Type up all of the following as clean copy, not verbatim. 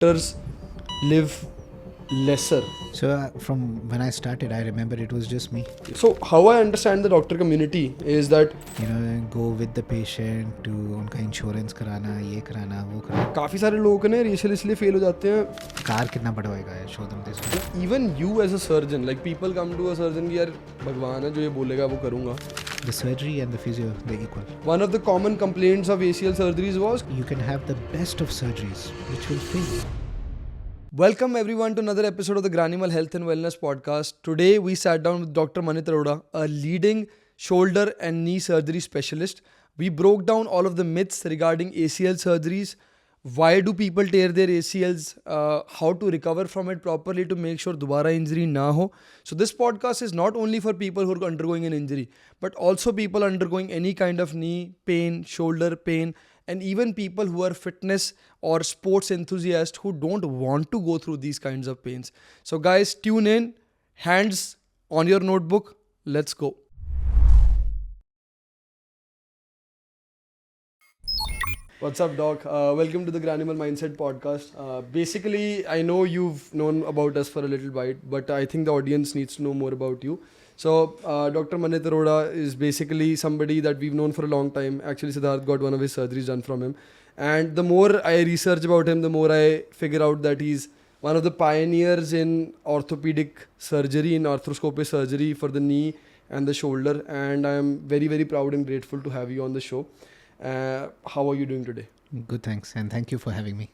doctors live lesser. So from when I started, I remember it was just me. So how I understand the doctor community is that Go with the patient to उनका insurance कराना, ये कराना, वो कराना. काफ़ी सारे लोग ने रेशियल इसलिए फेल हो जाते हैं. कार कितना बढ़वाएगा है, show them this. Even you as a surgeon, like people come to a surgeon कि यार भगवान है जो ये बोलेगा वो करूँगा. The surgery and the physio, they're equal. One of the common complaints of ACL surgeries was You can have the best of surgeries, which will fail. welcome everyone to another episode of the Granimal Health and Wellness podcast. Today we sat down with Dr. Manit Arora, a leading shoulder and knee surgery specialist. We broke down all of the myths regarding ACL surgeries. Why do people tear their ACLs? How to recover from it properly to make sure dobara injury na ho. So this podcast is not only for people who are undergoing an injury, but also people undergoing any kind of knee pain, shoulder pain, and even people who are fitness or sports enthusiasts who don't want to go through these kinds of pains. So guys, tune in, hands on your notebook, let's go. What's up, Doc? Welcome to the Granimal Mindset podcast. Basically, I know you've known about us for a little while, but I think the audience needs to know more about you. So, Dr. Manit Arora is basically somebody that we've known for a long time. Actually, Siddharth got one of his surgeries done from him. And the more I research about him, the more I figure out that he's one of the pioneers in orthopedic surgery, in arthroscopic surgery for the knee and the shoulder. And I'm very, very proud and grateful to have you on the show. How are you doing today? Good, thanks. And thank you for having me.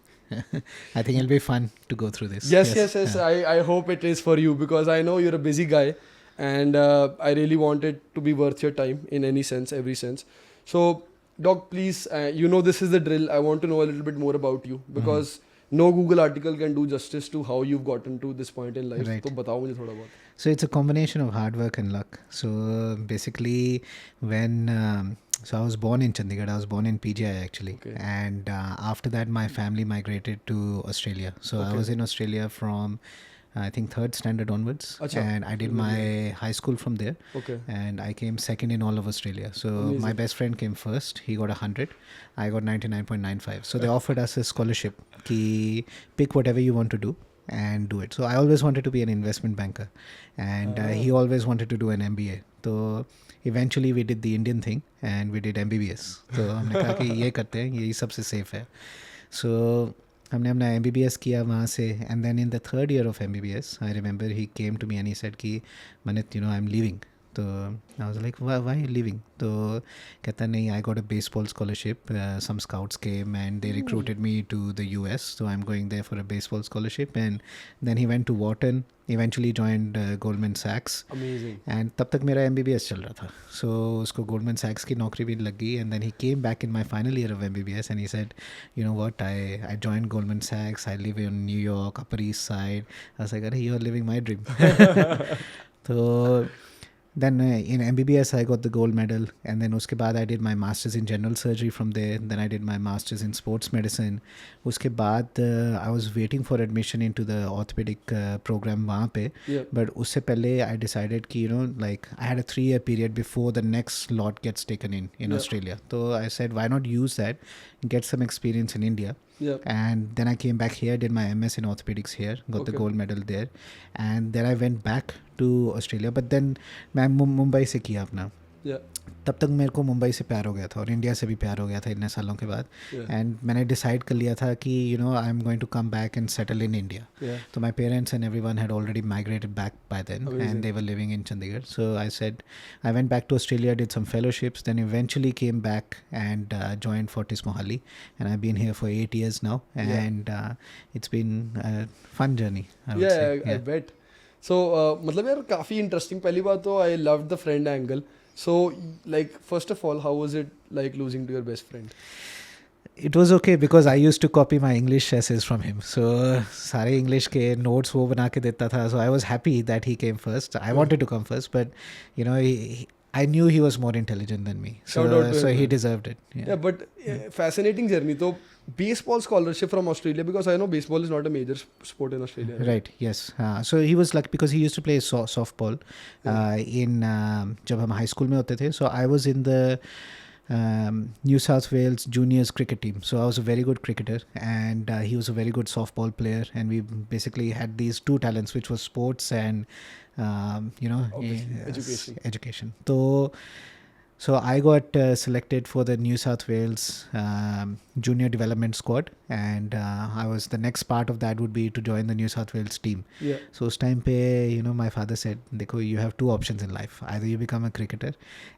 I think it'll be fun to go through this. Yes. I hope it is for you because I know you're a busy guy. And I really want it to be worth your time in any sense, every sense. So, Doc, please, this is the drill. I want to know a little bit more about you because no Google article can do justice to how you've gotten to this point in life. Right. So, बताओ मुझे थोड़ा बहुत. So it's a combination of hard work and luck. So basically, when so I was born in Chandigarh. I was born in PGI actually, Okay. and after that, my family migrated to Australia. So I was in Australia from I think third standard onwards, Acha. and I did my high school from there. Okay. And I came second in all of Australia. So Amazing. my best friend came first. He got 100. I got 99.95. So they offered us a scholarship. Ki pick whatever you want to do and do it. So I always wanted to be an investment banker, and he always wanted to do an MBA. So eventually we did the Indian thing and we did MBBS. So हमने कहा कि ये करते हैं, यही सबसे safe है. So हमने अपना MBBS किया वहाँ से, and then in the third year of MBBS, I remember he came to me and he said कि Manit, I'm leaving. So I was like, why are you leaving? तो कहता नहीं, I got a baseball scholarship. Some scouts came and they recruited me to the US. So I'm going there for a baseball scholarship. And then he went to Wharton, eventually joined Goldman Sachs. Amazing. And तब तक मेरा MBBS चल रहा था. So उसको Goldman Sachs की नौकरी भी लग गई. And then he came back in my final year of MBBS and he said, you know what, I joined Goldman Sachs. I live in New York, Upper East Side. I was like, you're living my dream. So then in MBBS I got the gold medal, and then uske baad I did my masters in general surgery from there. Then I did my masters in sports medicine. Uske baad I was waiting for admission into the orthopedic program wahan pe. Yeah. But usse pehle I decided ki like I had a 3-year period before the next lot gets taken in Australia. So I said, why not use that, get some experience in India. Yeah. And then I came back here, did my MS in orthopedics here, got the gold medal there, and then I went back to Australia. But then मैं मुंबई से किया अपना. Yeah. तब तक मेरे को मुंबई से प्यार हो गया था और इंडिया से भी प्यार हो गया था इतने सालों के बाद. एंड मैंने डिसाइड कर लिया था कि I am going to come back and settle in India. तो my parents and everyone had already migrated back by then and they were living in Chandigarh. So I said I went back to Australia, did some fellowships, then eventually came back and joined Fortis Mohali, and I've been here for 8 years now, and it's been a fun journey, I would say. I bet. So मतलब यार काफ़ी interesting. पहली बात तो I loved the friend angle. So, like, first of all, how was it like losing to your best friend? It was okay because I used to copy my English essays from him. So, सारे English के notes वो बना के देता था. So, I was happy that he came first. I wanted to come first, but, I knew he was more intelligent than me. So he deserved it. Yeah, but fascinating journey. So, baseball scholarship from Australia, because I know baseball is not a major sport in Australia. Right, yes. So he was lucky because he used to play softball in जब हम high school में होते थे. So I was in the New South Wales juniors cricket team. So I was a very good cricketer, and he was a very good softball player, and we basically had these two talents, which was sports and Education. education. So I got selected for the New South Wales junior development squad, and I was the next part of that would be to join the New South Wales team. Yeah. So उस time पे my father said, देखो you have two options in life, either you become a cricketer,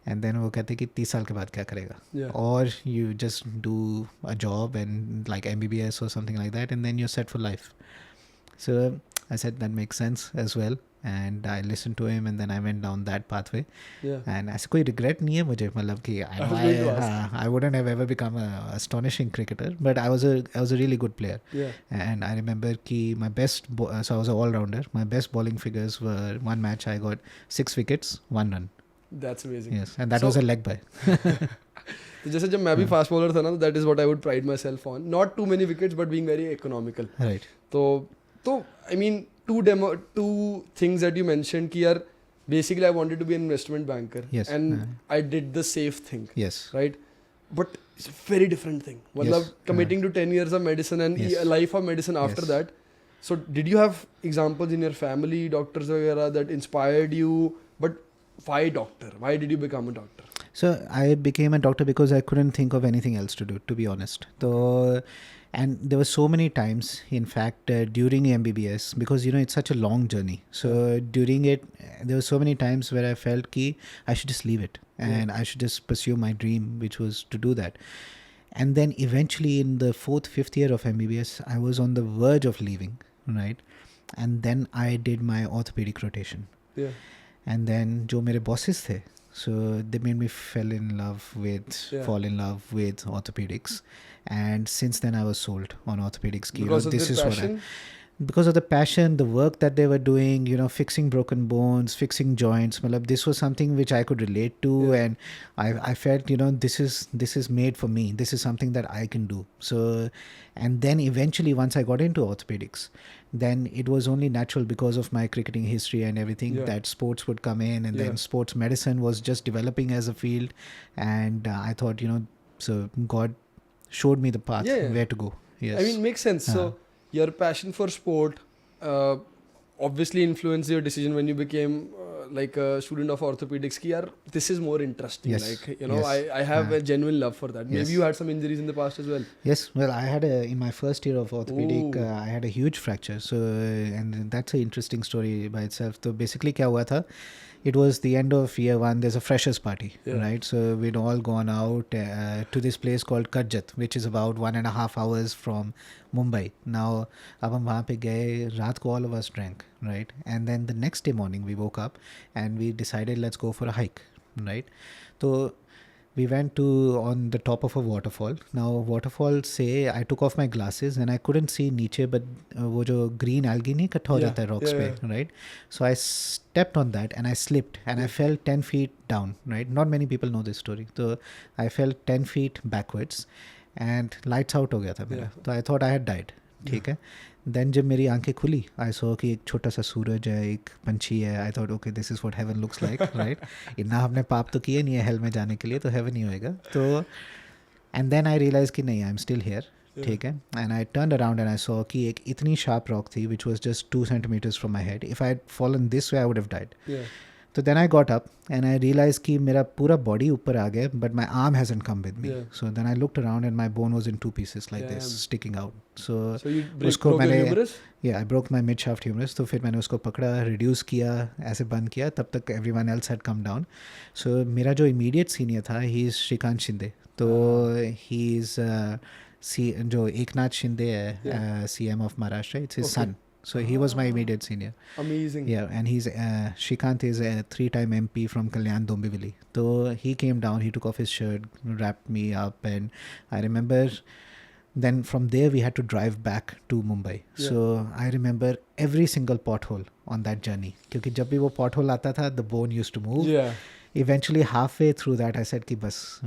and then वो कहते कि 30 साल के बाद क्या करेगा, Yeah. or you just do a job and like MBBS or something like that, and then you're set for life. So I said that makes sense as well, and I listened to him, and then I went down that pathway. Yeah. And ऐसा कोई regret नहीं है मुझे, मतलब कि I wouldn't have ever become a astonishing cricketer, but I was a really good player. Yeah. And I remember कि my best so I was an all-rounder. My best bowling figures were one match I got 6 wickets, 1 run. That's amazing. Yes, and that was a leg by. तो जैसे जब मैं भी fast bowler था ना, that is what I would pride myself on, not too many wickets but being very economical. Right. तो I mean two things that you mentioned कि यार basically I wanted to be an investment banker Yes. And I did the safe thing, Yes. Right, but it's a very different thing. मतलब committing to 10 years of medicine and Yes. a life of medicine after Yes. that. So did you have examples in your family, doctors वगैरह that inspired you? But why doctor? Why did you become a doctor? So I became a doctor because I couldn't think of anything else to do, to be honest. So, and there were so many times, in fact, during MBBS, because it's such a long journey. So during it, there were so many times where I felt ki I should just leave it and I should just pursue my dream, which was to do that. And then eventually in the 4th, 5th year of MBBS, I was on the verge of leaving, right? And then I did my orthopedic rotation. Yeah. And then जो मेरे bosses थे, so they made me fall in love with orthopedics, and since then I was sold on orthopedics. Because of this their is passion? because of the passion, the work that they were doing, fixing broken bones, fixing joints. Malab, this was something which I could relate to, and I felt, this is made for me. This is something that I can do. So, and then eventually once I got into orthopedics, then it was only natural because of my cricketing history and everything that sports would come in, and then sports medicine was just developing as a field, and I thought, so God showed me the path where to go. Yes. I mean, makes sense. So your passion for sport obviously influenced your decision when you became like a student of orthopedics ki yaar, this is more interesting. Yes. Like, Yes. I have a genuine love for that. Yes. Maybe you had some injuries in the past as well. Yes, well, I had in my first year of orthopedic, I had a huge fracture. So, and that's an interesting story by itself. So basically क्या हुआ था, it was the end of year 1. There's a freshers party, right? So we'd all gone out to this place called Karjat, which is about 1.5 hours from Mumbai. Now, अब हम वहाँ पे गए, रात को all of us drank, right? And then the next day morning we woke up and we decided let's go for a hike, right? So we went to on the top of a waterfall. Now waterfall say I took off my glasses and I couldn't see नीचे, but वो जो green algae नहीं इकट्ठा हो जाता है rocks पे, right? So I stepped on that and I slipped and I fell 10 feet down, right? Not many people know this story. So I fell 10 feet backwards and lights out हो गया था मेरा. So I thought I had died. ठीक है. Then जब मेरी आंखें खुली, I saw कि एक छोटा सा सूरज है, एक पंछी है. I thought, okay, this is what heaven looks like, right? इतना हमने पाप तो किए नहीं है hell में जाने के लिए, तो heaven ही होएगा. तो and then I realized कि नहीं, I'm still here. ठीक है. And I turned around and I saw कि एक इतनी sharp rock थी, which was just 2 centimeters from my head. If I had fallen this way, I would have died. So then I got up and I realized कि मेरा पूरा body ऊपर आ गया, but my arm hasn't come with me. So then I looked around and my bone was in 2 pieces like this, sticking out. So you broke your humerus? Yeah, I broke my mid shaft humerus. तो फिर मैंने उसको पकड़ा, reduce किया, ऐसे बंद किया, तब तक everyone else had come down. So मेरा जो immediate senior था, he is Shrikant Shinde. तो he is जो एकनाथ शिंदे है, CM of Maharashtra, it's his son. So he was my immediate senior. Amazing. Yeah, and he's Shrikant is a 3-time MP from Kalyan Dombivli. So he came down, he took off his shirt, wrapped me up, and I remember then from there we had to drive back to Mumbai. So I remember every single pothole on that journey. क्योंकि जब भी वो pothole आता था, the bone used to move. Yeah. Eventually halfway through that I said कि बस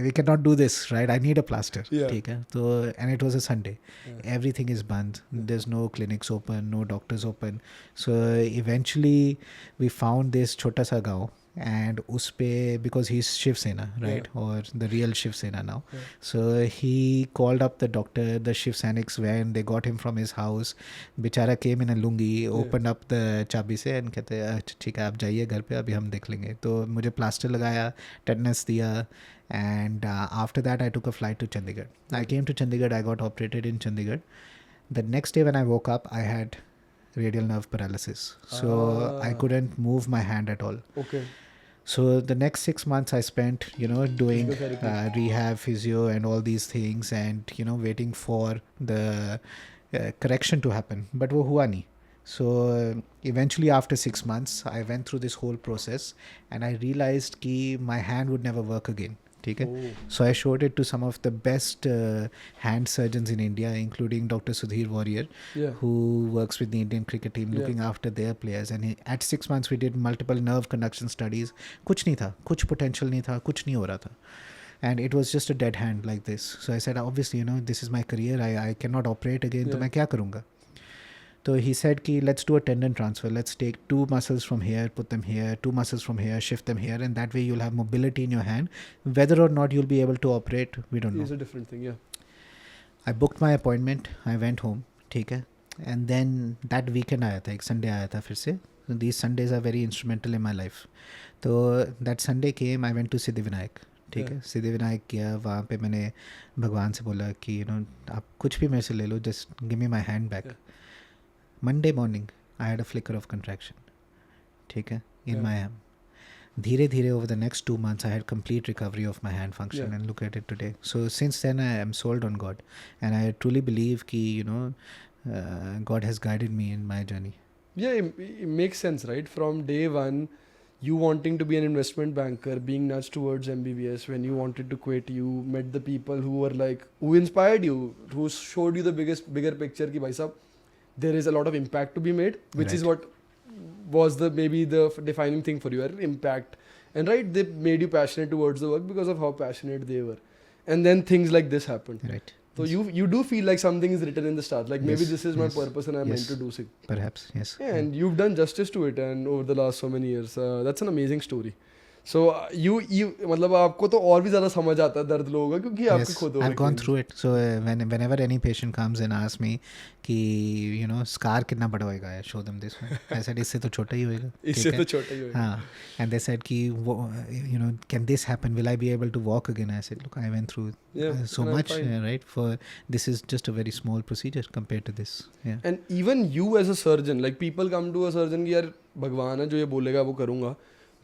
we cannot do this, right? I need a plaster. ठीक है. तो and it was a Sunday. Everything is banned. There's no clinics open, no doctors open. So eventually we found this छोटा सा गाँव and uspe, because he's Shiv Sena, right? Or the real Shiv Sena now. So he called up the doctor, the Shiv Sainik's van. They got him from his house. Bichara came in a lungi, opened up the चाबी से and कहते अच्छा ठीक है आप जाइए घर पे, अभी हम देख लेंगे. तो मुझे प्लास्टर लगाया, टेटनस दिया, and after that I took a flight to Chandigarh. I came to Chandigarh. I got operated in Chandigarh. The next day when I woke up, I had radial nerve paralysis, so I couldn't move my hand at all. Okay. So the next 6 months I spent, doing rehab, physio and all these things, and waiting for the correction to happen, but wo hua nahi. So eventually after 6 months I went through this whole process and I realized ki my hand would never work again. So I showed it to some of the best hand surgeons in India, including Dr. Sudhir Warrior, who works with the Indian cricket team looking after their players. And at 6 months we did multiple nerve conduction studies. Kuch nahi tha, kuch potential nahi tha, kuch nahi ho raha tha. And it was just a dead hand like this. So I said, obviously, this is my career. I cannot operate again. So main kya karunga? So he said ki let's do a tendon transfer. Let's take 2 muscles from here, put them here, 2 muscles from here, shift them here, and that way you'll have mobility in your hand. Whether or not you'll be able to operate, we don't know. It's a different thing, I booked my appointment. I went home. ठीक है. And then that weekend आया था, एक Sunday आया था फिर से. So these Sundays are very instrumental in my life. तो that Sunday came, I went to Siddhivinayak. ठीक है. सिद्धिविनायक गया, वहाँ पे मैंने भगवान से बोला कि आप कुछ भी मेरे से ले लो, just give me my hand back. Monday morning, I had a flicker of contraction. ठीक है, in my arm. धीरे धीरे over the next 2 months, I had complete recovery of my hand function, and look at it today. So since then, I am sold on God, and I truly believe कि God has guided me in my journey. Yeah, it makes sense, right? From day one, you wanting to be an investment banker, being nudged towards MBBS, when you wanted to quit, you met the people who inspired you, who showed you the bigger picture कि भाई साहब, there is a lot of impact to be made, which is what was maybe the defining thing for you, impact. And they made you passionate towards the work because of how passionate they were. And then things like this happened. Right. So you do feel like something is written in the stars, like maybe this is my purpose and I'm meant to do something. Perhaps, yes. Yeah, and you've done justice to it, and over the last so many years, that's an amazing story. So you मतलब आपको तो और भी ज़्यादा समझ आता है दर्द लोगों का, क्योंकि आपको खुद I've gone through it. So whenever any patient comes and asks me कि scar कितना बड़ा होएगा, I show them this one. I said इससे तो छोटा ही होएगा. इससे तो छोटा ही होएगा. हाँ. And they said कि can this happen? Will I be able to walk again? I said, look, I went through so much, right? For this is just a very small procedure compared to this. Yeah. And even you as a surgeon, like people come to a surgeon कि यार भगवान है जो ये बोलेगा वो करूँगा.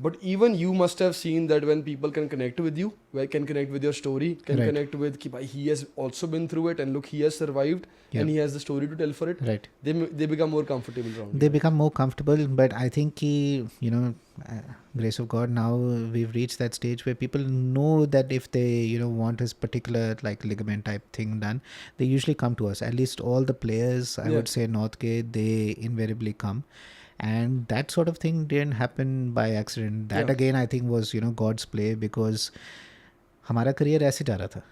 But even you must have seen that when people can connect with you, can connect with your story, can connect with कि भाई he has also been through it, and look, he has survived, and he has the story to tell for it. Right. They become more comfortable around. They become more comfortable, but I think कि grace of God, now we've reached that stage where people know that if they want this particular like ligament type thing done, they usually come to us. At least all the players, I would say North K, they invariably come. And that sort of thing didn't happen by accident. That again, I think was God's play, because हमारा career ऐसे जा रहा था.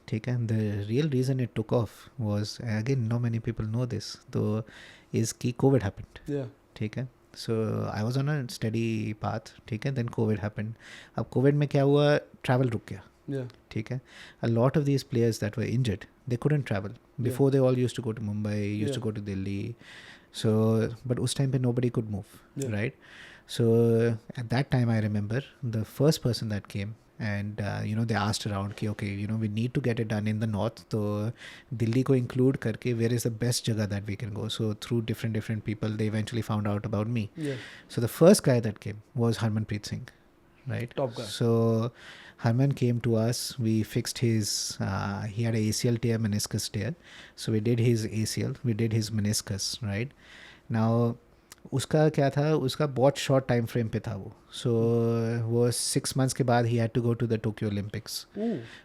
ठीक है. The real reason it took off was, again, not many people know this, तो is कि COVID happened. ठीक है. So I was on a steady path. ठीक है. Then COVID happened. अब COVID में क्या हुआ? Travel रुक गया. ठीक है. A lot of these players that were injured, they couldn't travel. Before they all used to go to Mumbai, used to go to Delhi. So, but us time pe nobody could move, right? So at that time, I remember the first person that came, and they asked around कि okay, we need to get it done in the north. So Delhi को include करके where is the best जगह that we can go. So through different people, they eventually found out about me. So the first guy that came was Harmanpreet Singh, right? Top guy. So Harman came to us. We fixed his, he had a ACL tear, meniscus tear. So we did his ACL, we did his meniscus, right? Now, उसका क्या था? उसका बहुत short time frame पे था वो. So वो 6 months के बाद he had to go to the Tokyo Olympics.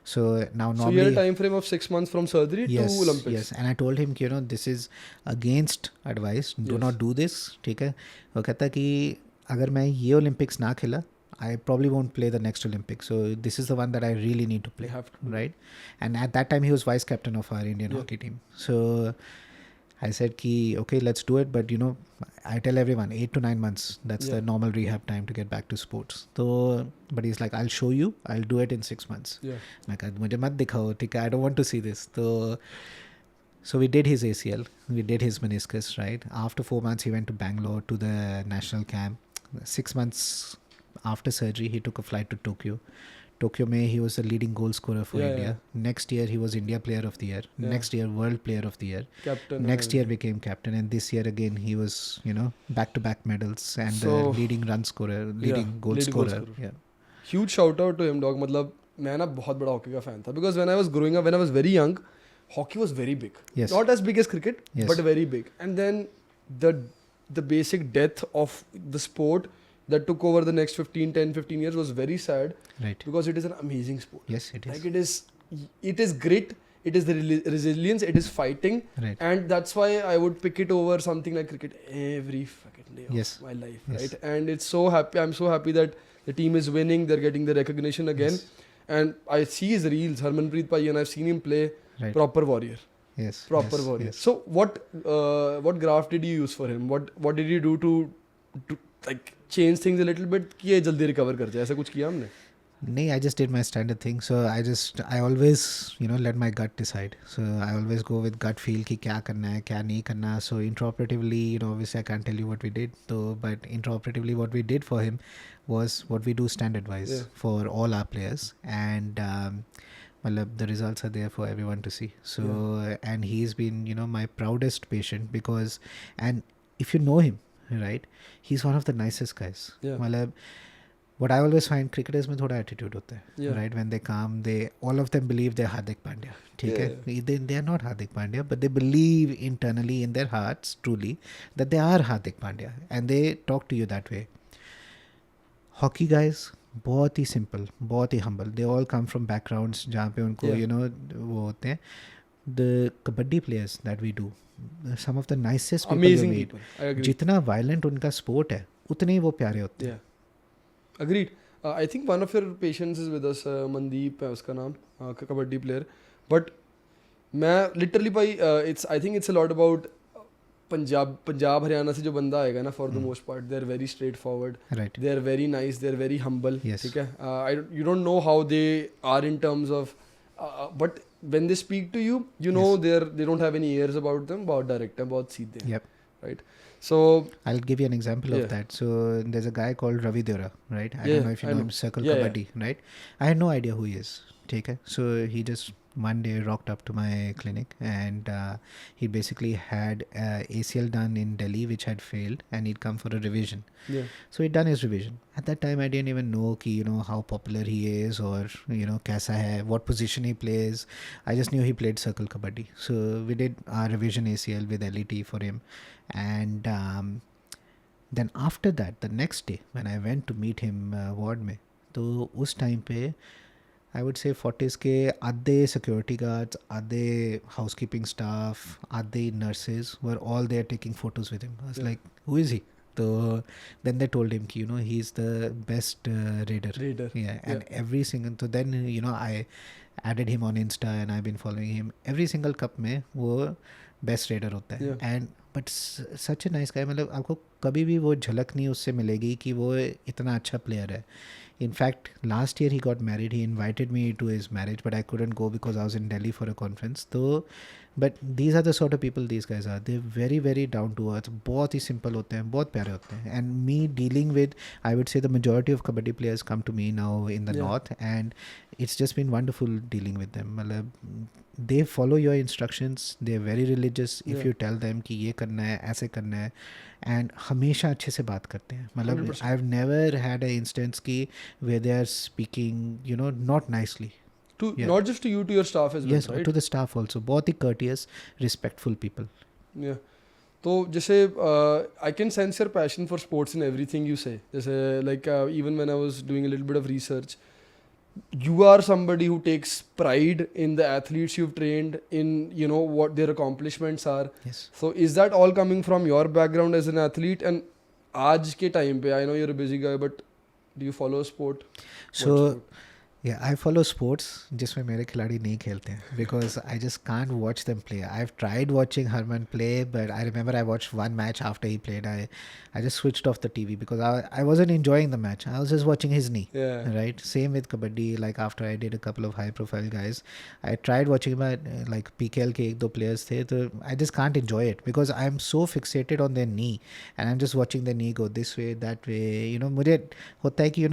So now normally. So you had a time frame of 6 months from surgery to Olympics. Yes, and I told him कि this is against advice. Do not do this. ठीक है. वो कहता कि अगर मैं ये Olympics ना खेला, I probably won't play the next Olympics. So this is the one that I really need to play, right? And at that time, he was vice captain of our Indian hockey team. So I said ki okay, let's do it, but I tell everyone 8 to 9 months, that's the normal rehab time to get back to sports. So but he's like, I'll show you, I'll do it in 6 months. Like mujhe mat dikhao, theek hai, I don't want to see this. So we did his ACL, we did his meniscus, right? After 4 months he went to Bangalore to the national camp. 6 months after surgery he took a flight to Tokyo mein he was the leading goal scorer for India. Next year he was India Player of the Year. Next year World Player of the Year. Captain. Next year became captain, and this year again he was back-to-back medals and the leading run scorer, leading goal scorer. Yeah. Huge shout out to him, dog. मतलब मैं ना बहुत बड़ा hockey का fan था, because when I was growing up, when I was very young, hockey was very big. Yes. Not as big as cricket, but very big. And then the basic death of the sport that took over the next 15 years was very sad. Right. Because it is an amazing sport. Yes, it is. Like it is grit, it is the resilience, it is fighting. Right. And that's why I would pick it over something like cricket every fucking day of my life. Yes. Right. And I'm so happy that the team is winning, they're getting the recognition again. Yes. And I see his reels, Harmanpreet Bhai, and I've seen him play proper warrior. Yes. Proper warrior. Yes. So what graft did you use for him? What did you do to like change things a little bit कि ये जल्दी recover कर जाए? ऐसा कुछ किया हमने? No, I just did my standard thing. So I always let my gut decide. So I always go with gut feel कि क्या करना है, क्या नहीं करना. So intraoperatively, obviously I can't tell you what we did. But intraoperatively what we did for him was what we do standard wise for all our players. And the results are there for everyone to see. So and he's been my proudest patient, because, and if you know him, right, he's one of the nicest guys. What I always find, cricketers में थोड़ा attitude होता है, right? When they come, all of them believe they're Hardik Pandya. ठीक है? They are not Hardik Pandya, but they believe internally in their hearts, truly, that they are Hardik Pandya, and they talk to you that way. Hockey guys, बहुत ही simple, बहुत ही humble. They all come from backgrounds जहाँ पे उनको वो होते हैं. The Kabbadi players that we do, some of the nicest people amazing you meet. people. I agree. जितना violent उनका sport है, उतने ही वो प्यारे होते हैं. Agreed. I think one of your patients is with us, Mandeep है उसका नाम, कबड्डी player. But मैं literally I think it's a lot about Punjab Haryana से जो बंदा आएगा ना, for the most part they're very straightforward. Right. They're very nice. They're very humble. Yes. ठीक है? You don't know how they are in terms of, but when they speak to you, they don't have any airs about them. बहुत direct है, बहुत सीधे. Yep. Right. So I'll give you an example of that. So there's a guy called Ravi Deora, right? I don't know if you know him, Circle Kabbadi, right? I had no idea who he is. Okay. So he just one day rocked up to my clinic, and he basically had ACL done in Delhi, which had failed, and he'd come for a revision. Yeah. So he'd done his revision. At that time, I didn't even know ki, how popular he is, or kaisa hai, what position he plays. I just knew he played Circle Kabbadi. So we did our revision ACL with LET for him. And then after that, the next day when I went to meet him ward में, तो उस time पे I would say 40s के आधे security guards, आधे housekeeping staff, आधे nurses were all there taking photos with him. I was like, who is he? So then they told him कि he's the best raider. Yeah, and every single, so then I added him on Insta and I've been following him. Every single cup में वो best raider होता है. And but such a nice guy, मतलब आपको कभी भी वो झलक नहीं उससे मिलेगी कि वो इतना अच्छा प्लेयर है. In fact, last year he got married. He invited me to his marriage, but I couldn't go because I was in Delhi for a conference. So, but these are the sort of people these guys are. They're very, very down to earth. बहुत ही simple होते हैं, बहुत प्यारे होते हैं. And me dealing with, I would say the majority of Kabbadi players come to me now in the north, and it's just been wonderful dealing with them. मतलब they follow your instructions. They're very religious. If you tell them कि ये करना है, ऐसे करना है, and हमेशा अच्छे से बात करते हैं. मतलब I've never had an instance की where they are speaking, not nicely. Not just to you, to your staff as well, yes, right? To the staff also. बहुत ही courteous, respectful people. Yeah. तो जैसे I can sense your passion for sports in everything you say. जैसे like even when I was doing a little bit of research, you are somebody who takes pride in the athletes you've trained, in what their accomplishments are. Yes. So is that all coming from your background as an athlete? And आज के time पे, I know you're a busy guy, but do you follow sport? So Yeah, I follow sports जिसमें मेरे खिलाड़ी नहीं खेलते हैं because I just can't watch them play. I've tried watching Harman play, but I remember I watched one match after he played. I just switched off the TV because I wasn't enjoying the match. I was just watching his knee. Yeah. Right. Same with Kabbadi. Like after I did a couple of high-profile guys, I tried watching but like PKL के एक दो players थे, तो I just can't enjoy it because I'm so fixated on their knee and I'm just watching their knee go this way, that way. You know, मुझे होता है कि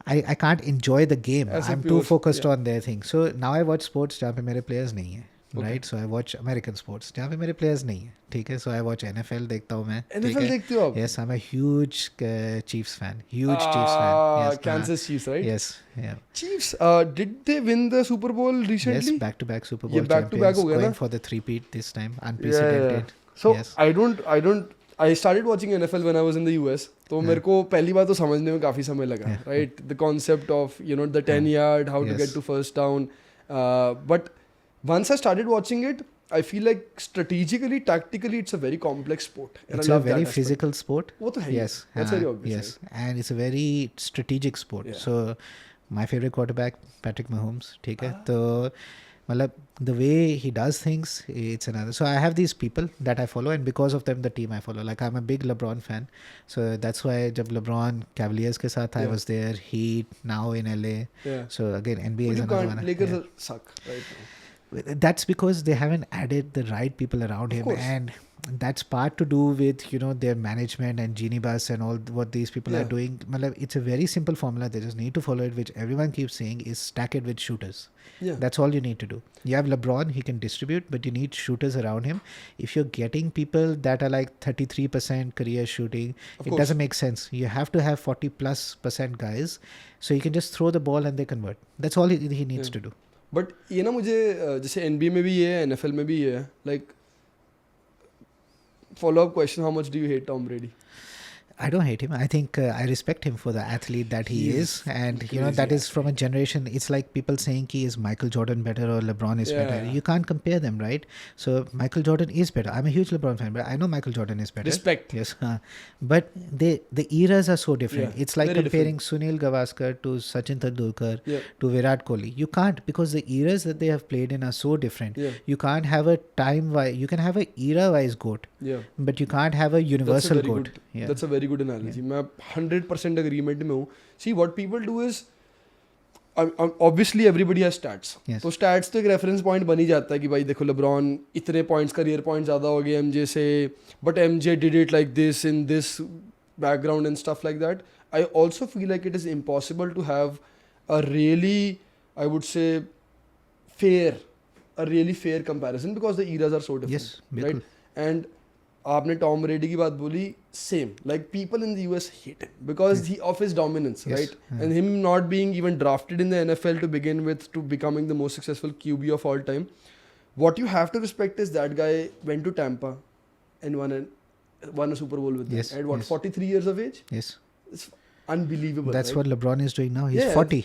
I can't enjoy the game. As a I'm pure- too focused yeah. on their thing. So now I watch sports जहाँ पे मेरे players नहीं हैं. Okay. Right, so I watch American sports जहाँ पे मेरे players नहीं हैं. ठीक है, so I watch NFL देखता हूँ मैं. ठीक NFL है? देखते हो आप? Yes, I'm a huge Chiefs fan. Huge Chiefs fan. Yes, Kansas Chiefs, right? Yes, yeah. Chiefs, did they win the Super Bowl recently? Yes, back-to-back Super Bowl ये back-to-back champions, हो गया going ना? for the three-peat this time, Yeah, unprecedented. yeah. So yes. I started watching NFL when I was in the US. तो मेरे को पहली बार तो समझने में काफी समय लगा, right? The concept of the 10-yard, how to Yes. get to first down. But once I started watching it, I feel like strategically, tactically, it's a very complex sport. And It's I a love very that aspect. physical sport. वो तो है ही. Yes, That's very obvious. yes, and it's a very strategic sport. Yeah. So my favorite quarterback, Patrick Mahomes. ठीक है, तो मतलब the way he does things, it's another. So I have these people that I follow, and because of them, the team I follow. Like I'm a big LeBron fan, so that's why जब LeBron Cavaliers के साथ I Yeah. was there. Heat now in LA. Yeah. So again, NBA But is you another can't. one. Lakers Yeah. suck right now. That's because they haven't added the right people around him, course. and that's part to do with their management and Genie Bus and all what these people are Yeah. doing. Matlab, it's a very simple formula. They just need to follow it, which everyone keeps saying is stack it with shooters. Yeah. That's all you need to do. You have LeBron, he can distribute, but you need shooters around him. If you're getting people that are like 33% career shooting, Of it course. doesn't make sense. You have to have 40+% guys, so you can just throw the ball and they convert. That's all he needs Yeah. to do. But ये ना मुझे जैसे NBA में भी ये है, NFL में भी ये है, like follow up question, how much do you hate Tom Brady? I don't hate him. I think I respect him for the athlete that he He is. is And, crazy that is from a generation. It's like people saying, is Michael Jordan better or LeBron is better? Yeah. You can't compare them, right? So Michael Jordan is better. I'm a huge LeBron fan, but I know Michael Jordan is better. Respect. Yes. But the eras are so different. Yeah, It's like very comparing Sunil Gavaskar to Sachin Tendulkar Yeah. to Virat Kohli. You can't, because the eras that they have played in are so different. Yeah. You can't have a time-wise, you can have a era-wise GOAT, Yeah. but you can't have a That's a universal very GOAT. good. Yeah. That's a very good analogy. मैं 100% agreement में हूँ. See, what people do is, obviously everybody has stats. Yes. तो stats तो एक reference point बन ही जाता है कि भाई देखो LeBron इतने points, career points ज़्यादा हो गए MJ से, but MJ did it like this in this background and stuff like that. I also feel like it is impossible to have a really, I would say, a really fair comparison because the eras are so different. Yes, right? बिल्कुल. And आपने Tom Brady की बात बोली, same like people in the US hate him because of his dominance, Yes, right, and him not being even drafted in the NFL to begin with to becoming the most successful QB of all time. What you have to respect is that guy went to Tampa and won a Super Bowl with them Yes, at what, yes. 43 years of age? Yes. It's unbelievable. That's right? what LeBron is doing now. He's Yeah. 40.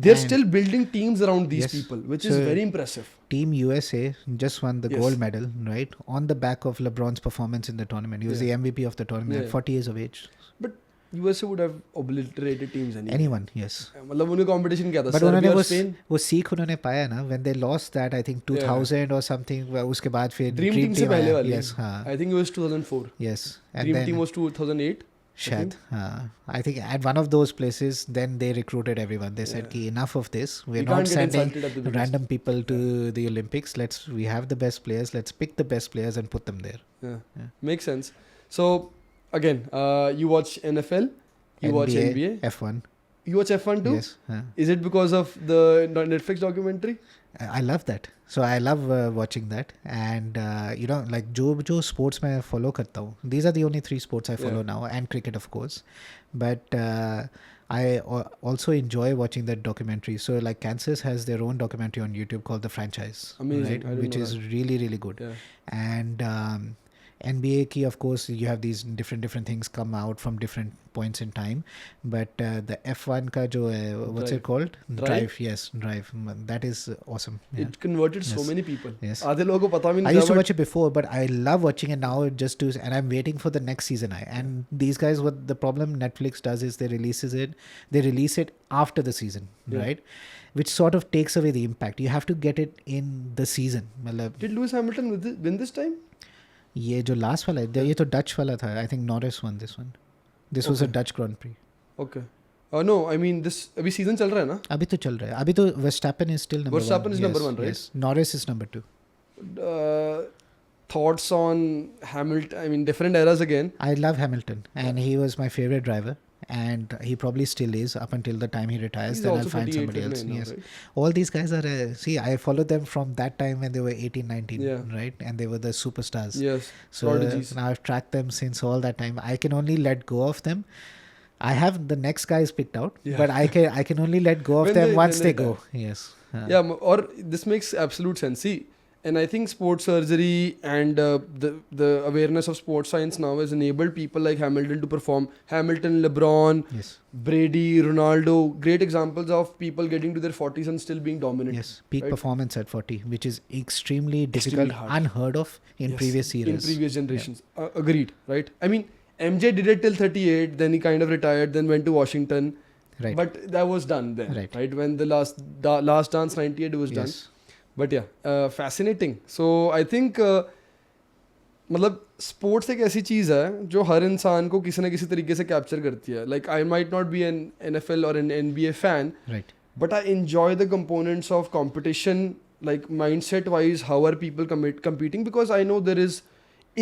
They're and- still building teams around these Yes. people, which is So- very impressive. Team USA just won the Yes. gold medal, right? On the back of LeBron's performance in the tournament. He was Yeah. the MVP of the tournament Yeah. at 40 years of age. But USA would have obliterated teams anyway. Anyone, yes. मतलब उनका competition क्या था? But उन्होंने Serbia और वो Spain? वो सीख उन्होंने पाया ना when they lost that, I think 2000 or something. उसके बाद फिर Dream team से पहले आया. वाली. Yes, हाँ. I think it was 2004. Yes. And Dream then team was 2008. शायद हाँ. I think at one of those places, then they recruited everyone. They said Yeah. कि enough of this. We're We not can't get sending insulted at the biggest. random people to the Olympics. We have the best players. Let's pick the best players and put them there. Yeah. Yeah. Makes sense. So again, you watch NFL, you watch NBA, F1. you watch F1 too? Yes. Is it because of the Netflix documentary? I love that. So I love watching that, and like जो sports मैं follow करता हूँ. These are the only 3 sports I follow Yeah. now, and cricket of course. But I also enjoy watching that documentary. So like Kansas has their own documentary on YouTube called The Franchise, Amazing. right? I didn't Which know is that. really really good. Yeah. And NBA ki, of course, you have these different things come out from different points in time, but the F1 ka jo hai, what's it called? Drive? Yes, Drive. That is awesome. Yeah. It converted so Yes. many people. Yes. आधे लोगों को पता भी I नहीं used था, to but watch it before, but I love watching it now and I'm waiting for the next season. And these guys, what the problem Netflix does is they release it after the season, Yeah. right? Which sort of takes away the impact. You have to get it in the season. मतलब did Lewis Hamilton win this time? ये जो last वाला है, ये तो Dutch वाला था. I think Norris won this one. This was a Okay. Dutch Grand Prix. Okay. No, I mean this अभी season चल रहा है ना? अभी तो चल रहा है. अभी तो Verstappen is still number Verstappen 1. is number 1, right? Yes. Norris is number 2. Thoughts on Hamilton? I mean, different eras again. I love Hamilton, and he was my favorite driver, and he probably still is up until the time he retires. He's Then also I'll find 38 somebody else. now, Yes, right? all these guys are. See, I followed them from that time when they were 18, 19, Yeah. right, and they were the superstars. Yes. So Prodigies. now I've tracked them since all that time. I can only let go of them. I have the next guys picked out, Yeah. but I can only let go of When them they- once when they they go. die. Yes. Yeah, or this makes absolute sense. See, and I think sports surgery and the awareness of sports science now has enabled people like Hamilton to perform. Hamilton, LeBron, Yes. Brady, Ronaldo, great examples of people getting to their 40s and still being dominant. Yes. Peak right? performance at 40, which is extremely difficult, Extremely hard. unheard of in Yes, previous eras. In previous generations. Agreed, right? I mean, MJ did it till 38, then he kind of retired, then went to Washington. Right. But that was done then, Right. When the last dance 98 was done. Yes. But yeah, fascinating. So I think मतलब sports एक ऐसी चीज़ है जो हर इंसान को किसी ना किसी तरीके से कैप्चर करती है. Like I might not be an NFL or an NBA fan, Right. but I enjoy the components of competition, like mindset wise, how are people competing, because I know there is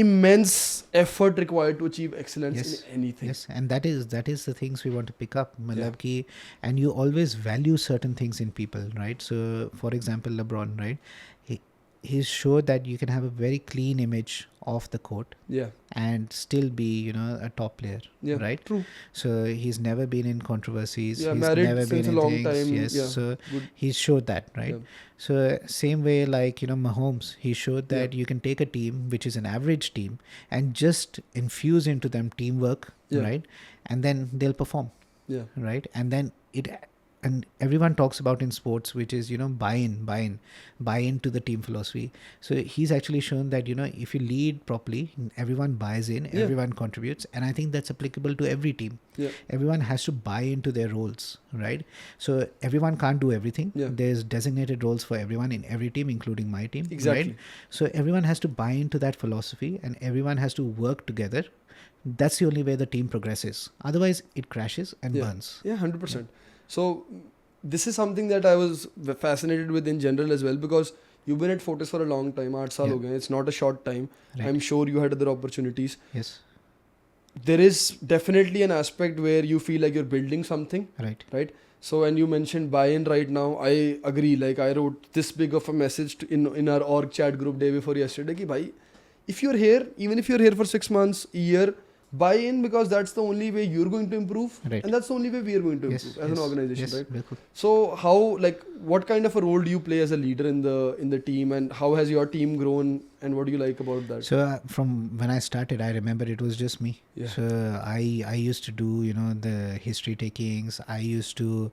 immense effort required to achieve excellence Yes. in anything. Yes, and that is the things we want to pick up. मतलब कि, and you always value certain things in people, right? So, for example, LeBron, right? He's sure that you can have a very clean image off the court Yeah, and still be, a top player, yeah, right? true. So he's never been in controversies. Yeah, he's married never since been a in long things. time. Yes, Yeah, so good. he's showed that, right? Yeah. So same way, like Mahomes, he showed that Yeah. you can take a team which is an average team and just infuse into them teamwork, Yeah. right? And then they'll perform, Yeah, right? And then and everyone talks about in sports, which is buy into the team philosophy. So he's actually shown that if you lead properly, everyone buys in, Yeah. everyone contributes, and I think that's applicable to every team. yeah, Everyone has to buy into their roles, right? So everyone can't do everything. Yeah. There's designated roles for everyone in every team, including my team. Exactly. Right? So everyone has to buy into that philosophy, and everyone has to work together. That's the only way the team progresses. Otherwise, it crashes and Yeah. burns. Yeah, 100%. So this is something that I was fascinated with in general as well, because you've been at Fortis for a long time. 8 साल Yeah. हो गए. It's not a short time. Right. I'm sure you had other opportunities. Yes. There is definitely an aspect where you feel like you're building something, Right. So when you mentioned buy-in right now, I agree. Like I wrote this big of a message in our org chat group day before yesterday ki bhai, if you're here, even if you're here for 6 months, a year, buy in, because that's the only way you're going to improve, Right. and that's the only way we are going to Yes. improve as an organization, yes, right? bilkul. So how, like, what kind of a role do you play as a leader in the team, and how has your team grown, and what do you like about that? So from when I started, I remember it was just me. Yeah. So I used to do the history takings. I used to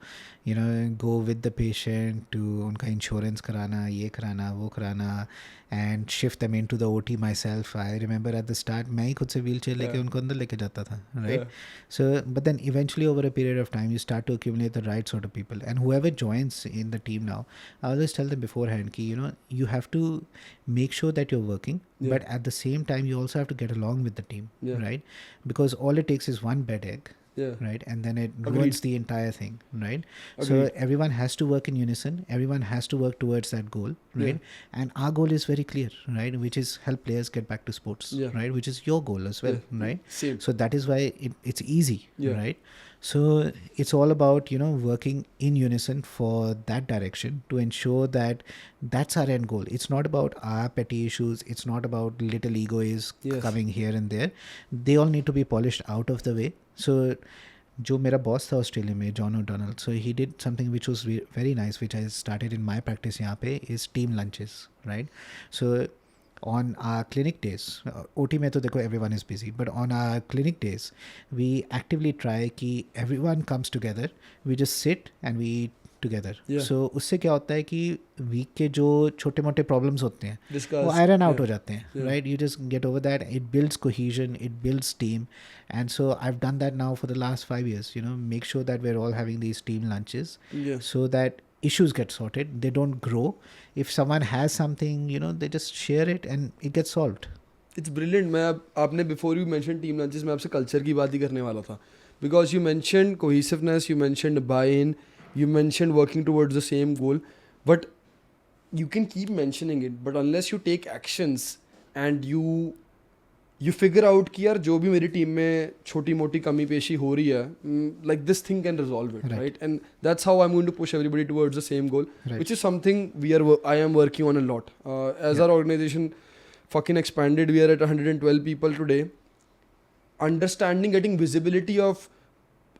go with the patient to उनका insurance कराना, ये कराना, वो कराना, and shift them into the OT myself. I remember at the start मैं ही खुद से wheelchair लेके उनको अंदर लेके जाता था, right? Yeah. So but then eventually over a period of time you start to accumulate the right sort of people, and whoever joins in the team now, I always tell them beforehand ki you have to make sure that you're working, Yeah. but at the same time you also have to get along with the team, Yeah. right? Because all it takes is one bad egg, Yeah. right? And then it Agreed. ruins the entire thing, right? So Agreed. everyone has to work in unison. Everyone has to work towards that goal, right? And our goal is very clear, right? Which is help players get back to sports, Yeah. right? Which is your goal as well, Yeah. right? Same. So that is why it's easy, Yeah. right? So it's all about working in unison for that direction to ensure that that's our end goal. It's not about our petty issues. It's not about little egoists Yes. coming here and there. They all need to be polished out of the way. So जो मेरा boss था Australia में, John O'Donnell, so he did something which was very nice, which I started in my practice यहाँ पे, is team lunches, right? So on our clinic days, OT में तो देखो everyone is busy, but on our clinic days, we actively try कि everyone comes together, we just sit and we eat together. Yeah. So उससे क्या होता है कि week के जो छोटे मोटे प्रॉब्लम्स होते हैं Discuss. वो आयरन आउट Yeah. हो जाते हैं, Yeah. Right? You just get over that. It builds cohesion, it builds team, and so I've done that now for the last 5 years. You know, make sure that we're all having these team lunches Yeah. so that issues get sorted, they don't grow. If someone has something, you know, they just share it and it gets solved. It's brilliant. मैं आपने before you mentioned team lunches, मैं आपसे culture की बात ही करने वाला था. Because you mentioned cohesiveness, you mentioned buy-in, you mentioned working towards the same goal. But you can keep mentioning it, but unless you take actions and you figure out कि यार जो भी मेरी टीम में छोटी मोटी कमी पेशी हो रही है, like this thing can resolve it, right? And that's how I'm going to push everybody towards the same goal, which is something I am working on a lot. As our organization fucking expanded, we are at 112 people today. Understanding, getting visibility of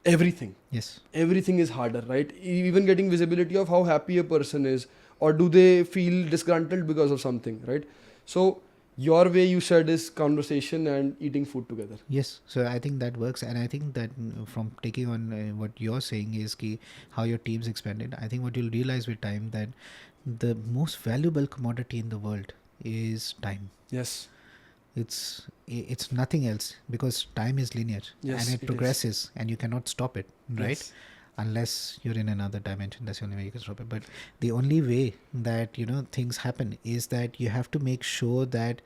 everything. Yes. Everything is harder, right? Even getting visibility of how happy a person is, or do they feel disgruntled because of something, right? So your way, you said, is conversation and eating food together. Yes, so I think that works, and I think that from taking on what you're saying is ki how your team's expanded. I think what you'll realize with time that the most valuable commodity in the world is time. Yes. It's nothing else, because time is linear, Yes, and it progresses and you cannot stop it, right? Yes. Unless you're in another dimension, that's the only way you can stop it. But the only way that, you know, things happen is that you have to make sure that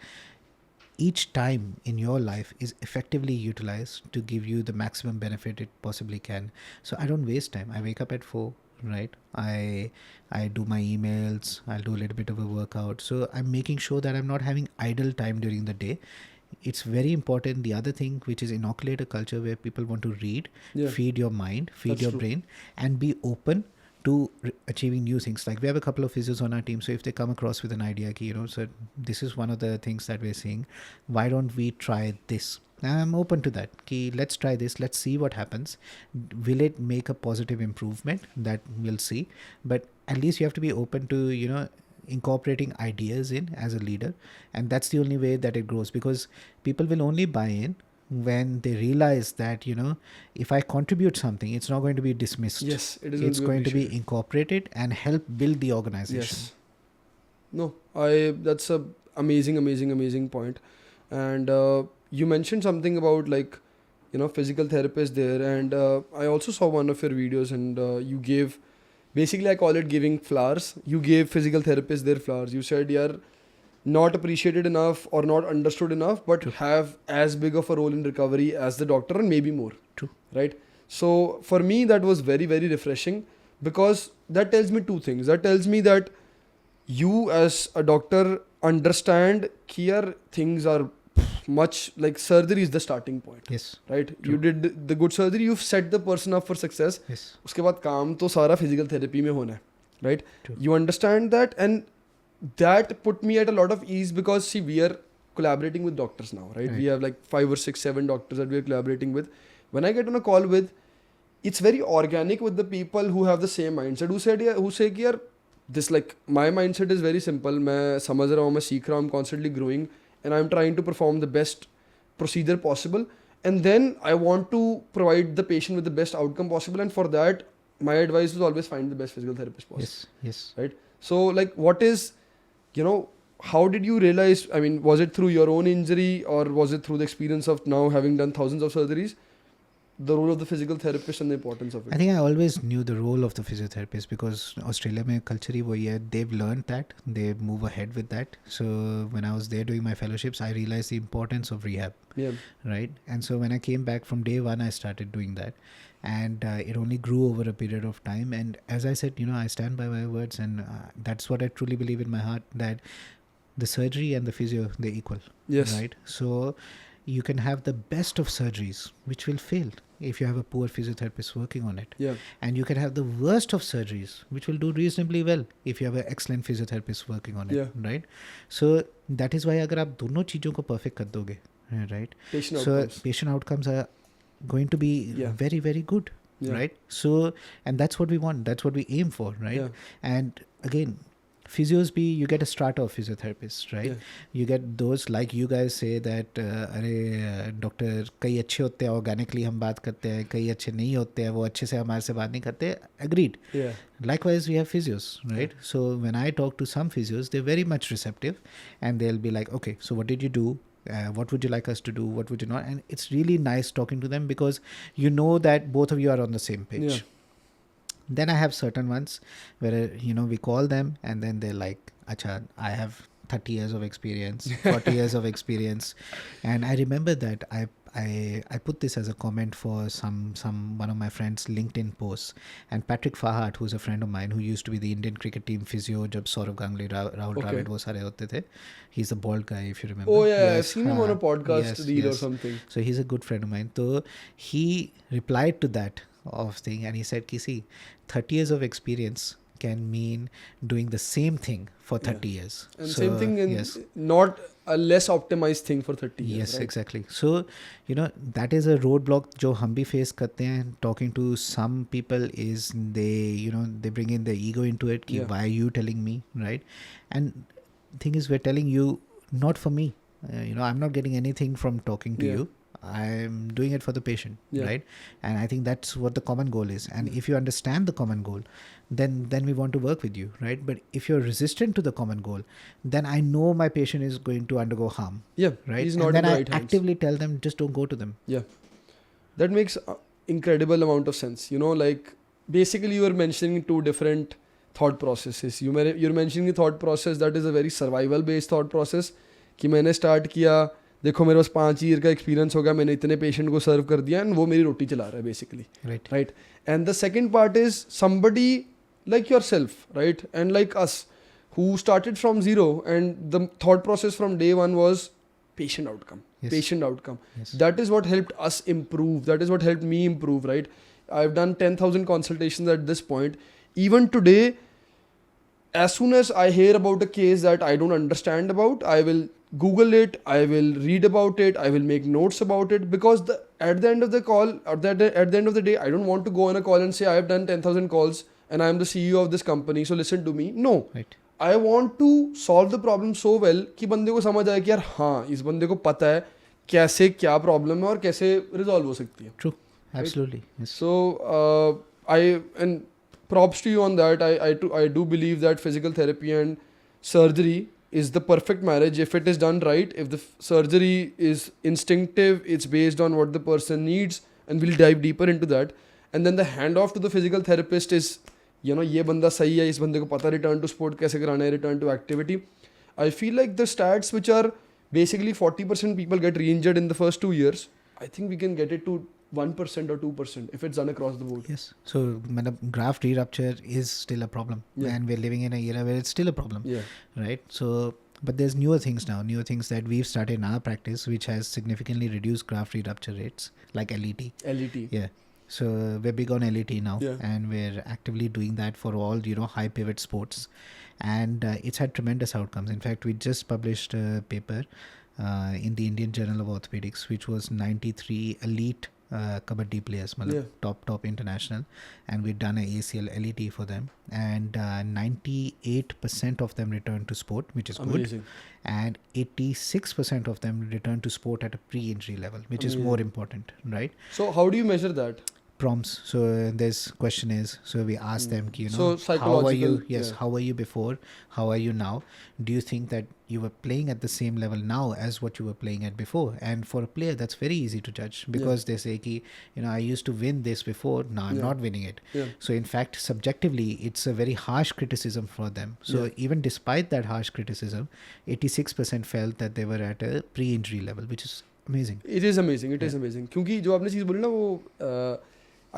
each time in your life is effectively utilized to give you the maximum benefit it possibly can. So I don't waste time. I wake up at 4, right? I do my emails, I'll do a little bit of a workout. So I'm making sure that I'm not having idle time during the day. It's very important. The other thing, which is inoculate a culture where people want to read, feed your mind, feed That's your true. brain, and be open to achieving new things. Like we have a couple of physios on our team, so if they come across with an idea, ki, you know, so this is one of the things that we're seeing, why don't we try this? I'm open to that. Ki, let's try this, let's see what happens. Will it make a positive improvement? That we'll see. But at least you have to be open to, you know, incorporating ideas in as a leader, and that's the only way that it grows, because people will only buy in when they realize that, you know, if I contribute something, it's not going to be dismissed. Yes, it is. It's going to be incorporated and help build the organization. Yes. No, that's a amazing point. And you mentioned something about, like, you know, physical therapist there, and I also saw one of your videos, and you gave, basically I call it giving flowers. You gave physical therapists their flowers. You said you're not appreciated enough or not understood enough, but have as big of a role in recovery as the doctor, and maybe more. True. Right? So for me, that was very, very refreshing, because that tells me two things. That tells me that you as a doctor understand here things are much, like surgery is the starting point. Yes. Right? True. You did the good surgery, you've set the person up for success. Yes. उसके बाद काम तो सारा physical therapy में होना है. Right? True. You understand that, and that put me at a lot of ease, because see, we are collaborating with doctors now, right? We have like 5 or 6, 7 doctors that we are collaborating with. When I get on a call with, it's very organic with the people who have the same mindset, who say कि यार, this, like, my mindset is very simple. मैं समझ रहा हूँ, मैं सीख रहा हूँ, I'm constantly growing, and I'm trying to perform the best procedure possible, and then I want to provide the patient with the best outcome possible, and for that my advice is always find the best physical therapist possible. Yes. Right? So, like, what is, you know, how did you realize, I mean, was it through your own injury, or was it through the experience of now having done thousands of surgeries, the role of the physical therapist and the importance of it? I think I always knew the role of the physiotherapist, because Australia mein culture hi wohi hai. They've learned that, they move ahead with that. So when I was there doing my fellowships, I realized the importance of rehab. Yeah. Right? And so when I came back from day one, I started doing that, and it only grew over a period of time. And as I said, you know, I stand by my words, and that's what I truly believe in my heart, that the surgery and the physio, they're equal. Yes. Right? So you can have the best of surgeries, which will fail if you have a poor physiotherapist working on it. Yeah. And you can have the worst of surgeries, which will do reasonably well if you have an excellent physiotherapist working on it. Yeah. Right? So that is why अगर आप दोनों चीजों को perfect कर दोगे, right? Patient So outcomes. patient outcomes are going to be very, very good. Yeah. Right? So, and that's what we want. That's what we aim for, right? Yeah. And again, physios be, you get a strata of physiotherapists, right? Yeah. You get those, like you guys say that doctor कई अच्छे होते हैं, organically हम बात करते हैं, कई अच्छे नहीं होते हैं, वो अच्छे से हमारे से बात नहीं करते. Agreed. Yeah. Likewise, we have physios, right? So when I talk to some physios, they're very much receptive, and they'll be like, okay, so what did you do? What would you like us to do? What would you not? And it's really nice talking to them because you know that both of you are on the same page. Yeah. Then I have certain ones where, we call them and then they're like, Acha, I have 30 years of experience, 40 years of experience. And I remember that I put this as a comment for one of my friends' LinkedIn posts. And Patrick Fahad, who's a friend of mine, who used to be the Indian cricket team physio, jab Saurav Ganguly, Rahul Dravid, wo sare hote the. He's the bald guy, if you remember. Oh yeah, I've seen him on a podcast reel or something. So he's a good friend of mine. So he replied to that of thing and he said, Kisi, 30 years of experience can mean doing the same thing for 30 years. And so, same thing in not a less optimized thing for 30 years. Yes, right? Exactly. So, that is a roadblock jo hum bhi face karte hain. Talking to some people is they bring in their ego into it. Ki, why are you telling me, right? And thing is, we're telling you not for me. I'm not getting anything from talking to you. I'm doing it for the patient, right? And I think that's what the common goal is. And if you understand the common goal, then we want to work with you, right? But if you're resistant to the common goal, then I know my patient is going to undergo harm. Yeah, right. He's not and then in the I right actively tell them, just don't go to them. Yeah, that makes incredible amount of sense. Like basically you were mentioning two different thought processes. You're mentioning the thought process that is a very survival based thought process. कि मैंने start किया, देखो मेरे पास 5 year का experience हो गया, मैंने इतने पेशेंट को सर्व कर दिया एंड वो मेरी रोटी चला रहा है basically, right? And the second part is somebody like yourself, right? And like us, who started from zero, and the thought process from day one was patient outcome. Patient outcome. That is what helped us improve. That is what helped me improve, right? I've done 10,000 consultations at this point. Even today, as soon as I hear about a case that I don't understand about, I will Google it, I will read about it, I will make notes about it, because at the end of the call, or at the end of the day, I don't want to go on a call and say I have done 10,000 calls and I am the CEO of this company, so listen to me. No. Right. I want to solve the problem so well कि बंदे को समझ आए कि यार हाँ, इस बंदे को पता है कैसे क्या प्रॉब्लम है और कैसे रिजॉल्व हो सकती है. True. Absolutely. Yes. So and props to you on that. I do believe that physical therapy and surgery is the perfect marriage if it is done right. If the surgery is instinctive, it's based on what the person needs, and we'll dive deeper into that. And then the handoff to the physical therapist is, ये बंदा सही है, इस बंदे को पता return to sport कैसे कराना है, return to activity. I feel like the stats which are basically 40% people get re-injured in the first 2 years, I think we can get it to 1% or 2% if it's done across the board. Yes. So, graft re-rupture is still a problem. And we're living in an era where it's still a problem. Right? So, but there's newer things now, newer things that we've started in our practice which has significantly reduced graft re-rupture rates, like LET. LET. Yeah. So we're big on LET now, and we're actively doing that for all, high pivot sports, and it's had tremendous outcomes. In fact, we just published a paper in the Indian Journal of Orthopaedics, which was 93 elite Kabbadi players, top international, and we've done an ACL LET for them, and 98% of them returned to sport, which is amazing. Good, and 86% of them returned to sport at a pre-injury level, which is more important, right? So how do you measure that? Prompts. So this question is, so we ask them, so how are you? Yes, how were you before? How are you now? Do you think that you were playing at the same level now as what you were playing at before? And for a player, that's very easy to judge, because they say, I used to win this before, now I'm not winning it. So in fact, subjectively, it's a very harsh criticism for them. So even despite that harsh criticism, 86% felt that they were at a pre-injury level, which is amazing. It is amazing. It is amazing. क्योंकि जो आपने चीज़ बोली ना वो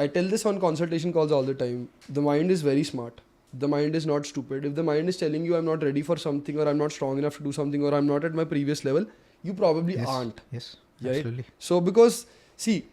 I tell this on consultation calls all the time. The mind is very smart. The mind is not stupid. If the mind is telling you I'm not ready for something, or I'm not strong enough to do something, or I'm not at my previous level, you probably aren't. Yes, right? Absolutely. So because, see,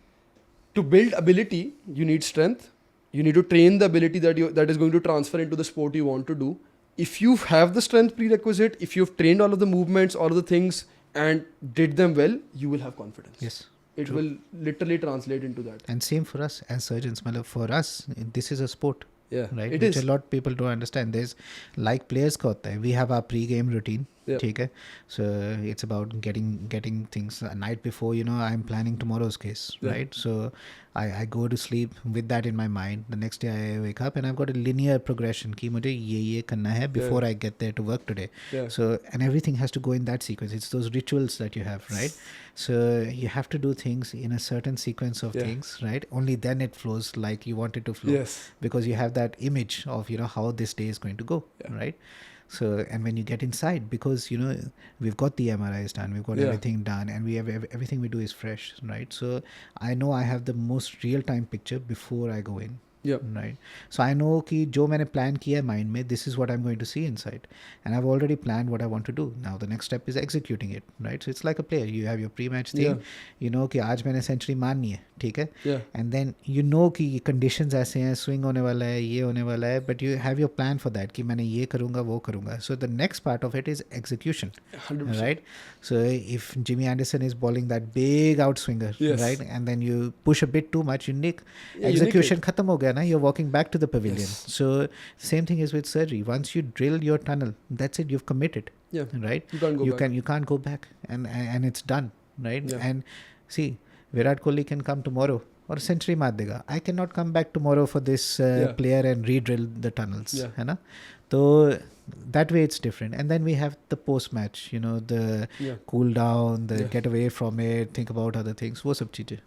to build ability, you need strength. You need to train the ability that is going to transfer into the sport you want to do. If you have the strength prerequisite, if you've trained all of the movements, all of the things, and did them well, you will have confidence. Yes. It will literally translate into that. And same for us as surgeons. For us, this is a sport. Yeah, right? it Which is. a lot of people don't understand. There's like players ka hota hai. We have our pre-game routine. Yeah. ठीक है? So it's about getting things a night before. I'm planning tomorrow's case, Yeah. right? So I go to sleep with that in my mind. The next day I wake up and I've got a linear progression कि मुझे ये करना है before I get there to work today. Yeah. So and everything has to go in that sequence. It's those rituals that you have, right? So you have to do things in a certain sequence of things, right? Only then it flows like you want it to flow. Yes. Because you have that image of how this day is going to go, right? So and when you get inside, because we've got the MRIs done, we've got everything done, and we have everything we do is fresh, right? So I know I have the most real time picture before I go in. Yep. Right. So I know कि जो मैंने plan किया mind में, this is what I'm going to see inside, and I've already planned what I want to do. Now the next step is executing it, right? So it's like a player. You have your pre-match thing. You know कि आज मैंने century मारनी है, ठीक है? Yeah. And then you know कि conditions ऐसे हैं, swing होने वाला है, ये होने वाला है, but you have your plan for that कि मैंने ये करूँगा, वो करूँगा. So the next part of it is execution, 100%. right? So if Jimmy Anderson is bowling that big outswinger, right, and then you push a bit too much, you nick. Execution खत्म हो गया. You're walking back to the pavilion. So same thing is with surgery. Once you drill your tunnel, that's it. You've committed. Yeah. Right. You can't go back. You can't go back, and it's done. Right. Yeah. And see, Virat Kohli can come tomorrow or century मार देगा. I cannot come back tomorrow for this player and re-drill the tunnels. Yeah. है ना? So that way it's different. And then we have the post-match. The cool down, the get away from it, think about other things. वो सब चीजें.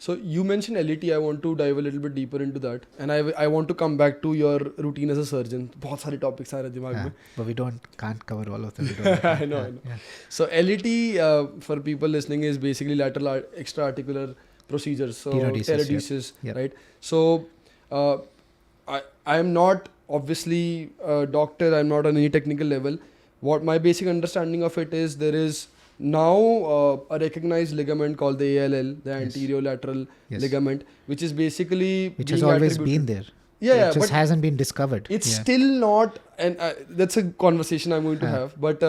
So you mentioned LET. I want to dive a little bit deeper into that, and I want to come back to your routine as a surgeon. बहुत सारे topics आ रहे दिमाग में. But we can't cover all of them. I know. Yeah. So LET for people listening is basically lateral extra-articular procedures. So pterodesis, right? So I am not obviously a doctor. I'm not on any technical level. What my basic understanding of it is, there is now a recognized ligament called the ALL, the anterolateral ligament, which is basically which has always been there. Yeah, it just hasn't been discovered. It's still not, and that's a conversation I'm going to have. But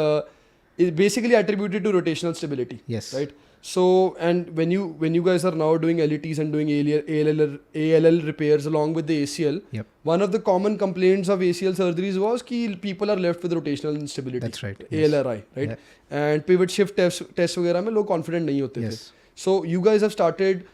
it's basically attributed to rotational stability. Yes. Right. So, and when you guys are now doing LETs and doing ALL repairs along with the ACL, one of the common complaints of ACL surgeries was that people are left with rotational instability. That's right. ALRI, right? Yeah. And pivot shift tests वगैरह में लोग confident नहीं होते थे. So you guys have started,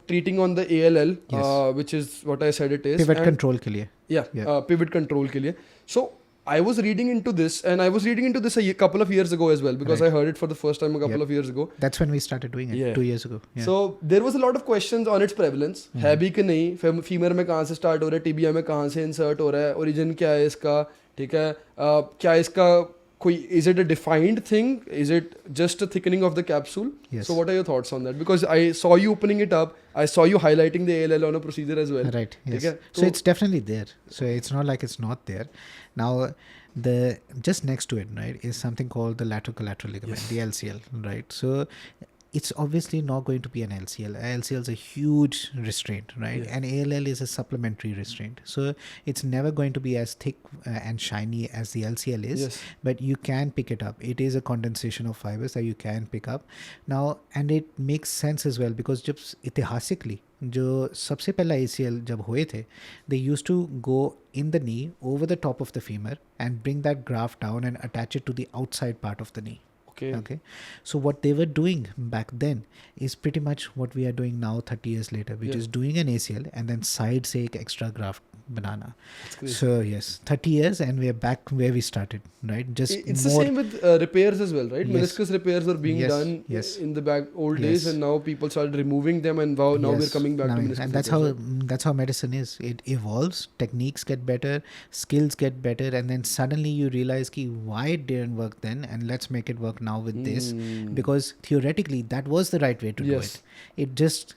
treating on the ALL, which is what I said it is. Pivot control के लिए. Yeah. Pivot control के लिए. So I was reading into this, and I was reading into this a couple of years ago as well, because I heard it for the first time a couple of years ago. That's when we started doing it, 2 years ago. So there was a lot of questions on its prevalence. है भी कि नहीं, femur में कहाँ से start हो रहा है, tibia में कहाँ से insert हो रहा है, origin क्या है इसका, ठीक है, क्या इसका कोई, is it a defined thing, is it just a thickening of the capsule? So what are your thoughts on that? Because I saw you opening it up, I saw you highlighting the ALL on a procedure as well. Right, yes. So it's definitely there. So it's not like it's not there. Now, the just next to it, right, is something called the lateral collateral ligament, the LCL, right? So it's obviously not going to be an LCL. LCL is a huge restraint, right? And ALL is a supplementary restraint. So it's never going to be as thick and shiny as the LCL is, but you can pick it up. It is a condensation of fibers that you can pick up. Now, and it makes sense as well, because जब इतिहासिकली जो सबसे पहला ACL जब हुए थे, they used to go in the knee over the top of the femur and bring that graft down and attach it to the outside part of the knee. Okay. So what they were doing back then is pretty much what we are doing now 30 years later, which is doing an ACL and then side से एक extra graft banana. So yes, 30 years and we are back where we started, right? Just it's the same with repairs as well, right? Meniscus repairs were being done in the back old days, and now people started removing them, and now we're coming back to meniscus. And that's how medicine is. It evolves, techniques get better, skills get better, and then suddenly you realize ki why it didn't work then, and let's make it work now with this, because theoretically that was the right way to do it. It just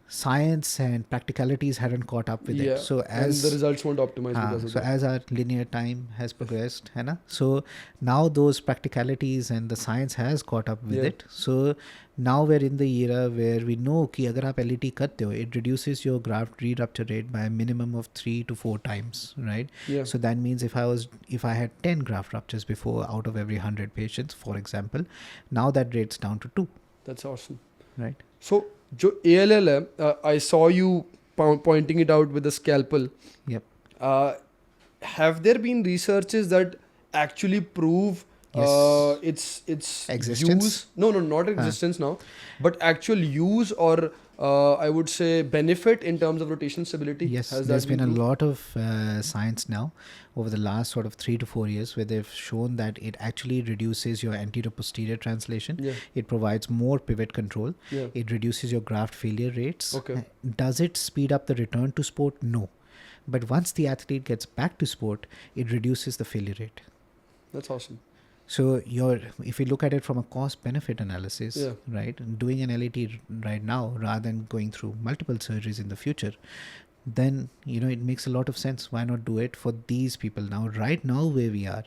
science and practicalities hadn't caught up with it. So as the results weren't optimized because of so that. as our linear time has progressed, है ना? So now those practicalities and the science has caught up with it. So now we're in the era where we know कि अगर आप LET करते हो, it reduces your graft re-rupture rate by a minimum of 3 to 4 times, right? So that means if I had 10 graft ruptures before out of every 100 patients, for example, now that rate's down to 2. That's awesome. Right. So जो ALL है, I saw you pointing it out with a scalpel. Yep. have there been researches that actually prove its Existence? use? No, not existence now, but actual use or I would say benefit in terms of rotational stability. Yes, Has there's that been a proved? lot of science now over the last sort of 3 to 4 years where they've shown that it actually reduces your anterior-posterior translation. Yeah. It provides more pivot control. Yeah. It reduces your graft failure rates. Okay. Does it speed up the return to sport? No. But once the athlete gets back to sport, it reduces the failure rate. That's awesome. So if you look at it from a cost-benefit analysis, Yeah. right, doing an LAT right now rather than going through multiple surgeries in the future, then it makes a lot of sense. Why not do it for these people now? Right now, where we are,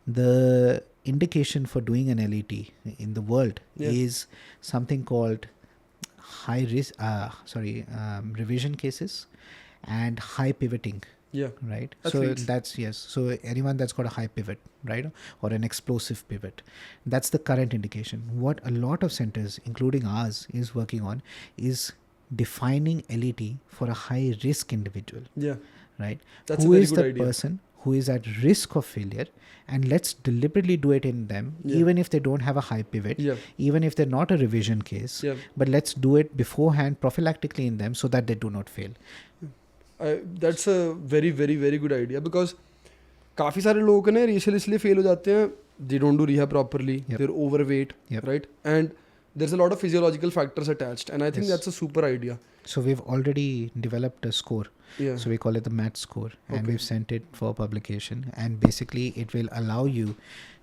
the indication for doing an LAT in the world is something called high risk, revision cases and high pivoting. Yeah. Right. Athletes. So that's yes. So anyone that's got a high pivot, right, or an explosive pivot, that's the current indication. What a lot of centers, including ours, is working on is defining LET for a high risk individual. Yeah. Right. That's Who a very is good the idea. person who is at risk of failure, and let's deliberately do it in them, even if they don't have a high pivot, even if they're not a revision case, but let's do it beforehand prophylactically in them so that they do not fail. That's a very very very good idea because काफ़ी सारे लोग ने racial इसलिए fail हो जाते हैं, they don't do rehab properly, they're overweight, right, and there's a lot of physiological factors attached, and I think that's a super idea. So we've already developed a score. So we call it the MAT score, and we've sent it for publication, and basically it will allow you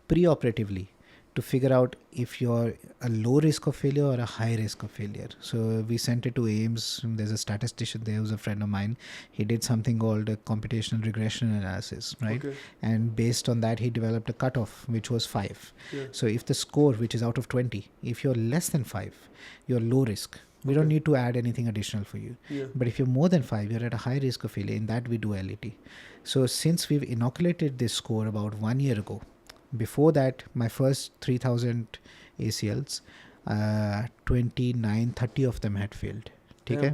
pre-operatively to figure out if you're a low risk of failure or a high risk of failure. So we sent it to AIMS. There's a statistician there who's a friend of mine. He did something called a computational regression analysis, right? And based on that, he developed a cutoff, which was 5. So if the score, which is out of 20, if you're less than 5, you're low risk. We don't need to add anything additional for you. But if you're more than 5, you're at a high risk of failure. In that, we do LET. So since we've inoculated this score about 1 year ago, before that, my first 3,000 ACLs, 29-30 of them had failed,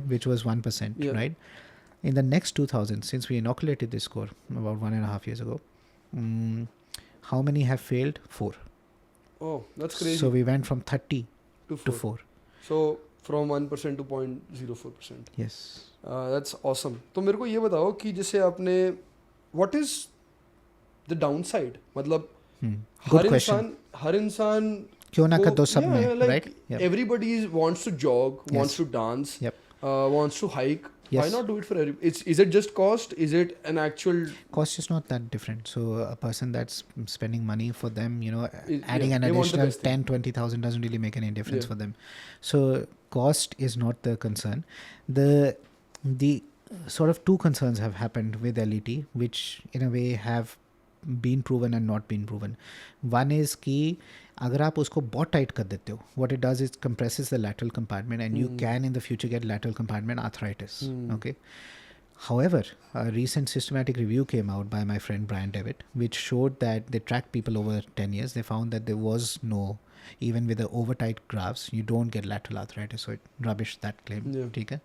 which was 1%, right? In the next 2,000, since we inoculated this score about 1.5 years ago, how many have failed? 4. Oh, that's crazy. So we went from 30 to 4. So from 1% to 0.04%. Yes. That's awesome. तो मेरे को ये बताओ कि जैसे आपने what is the downside? मतलब Good question. हर इंसान क्यों ना कर दो सब में, right? Everybody wants to jog, wants to dance, wants to hike. Why not do it for everybody? Is it just cost? Is it an actual... Cost is not that different. So a person that's spending money for them, adding an additional 10, 20,000 doesn't really make any difference for them. So cost is not the concern. The sort of two concerns have happened with LET, which in a way have been proven and not been proven. One is कि अगर आप उसको बहुत tight कर देते हो, what it does is compresses the lateral compartment, and you can in the future get lateral compartment arthritis. Okay. However, a recent systematic review came out by my friend Brian Devitt, which showed that they tracked people over 10 years. They found that there was no, even with the over tight grafts, you don't get lateral arthritis. So it rubbish that claim. Okay.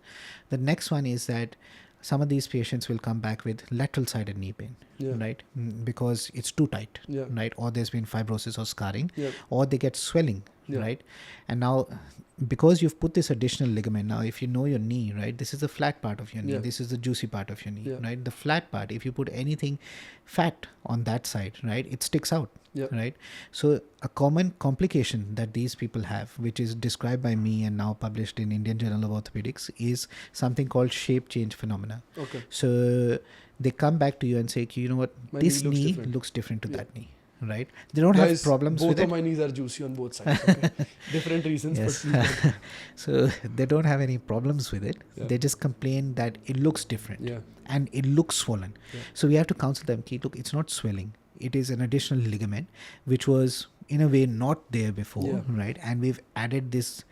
The next one is that some of these patients will come back with lateral sided knee pain, right? Because it's too tight, right? Or there's been fibrosis or scarring, or they get swelling, right? And now, because you've put this additional ligament, now if you know your knee, right, this is the flat part of your knee, this is the juicy part of your knee, right? The flat part, if you put anything fat on that side, right, it sticks out, right? So a common complication that these people have, which is described by me and now published in Indian Journal of Orthopaedics, is something called shape change phenomena. So they come back to you and say, you know what, this knee looks different to that knee. Right, they don't have problems with it. Both of my knees are juicy on both sides. Okay? Different reasons, but so they don't have any problems with it. They just complain that it looks different and it looks swollen. So we have to counsel them. Look, it's not swelling. It is an additional ligament, which was in a way not there before, right? And we've added this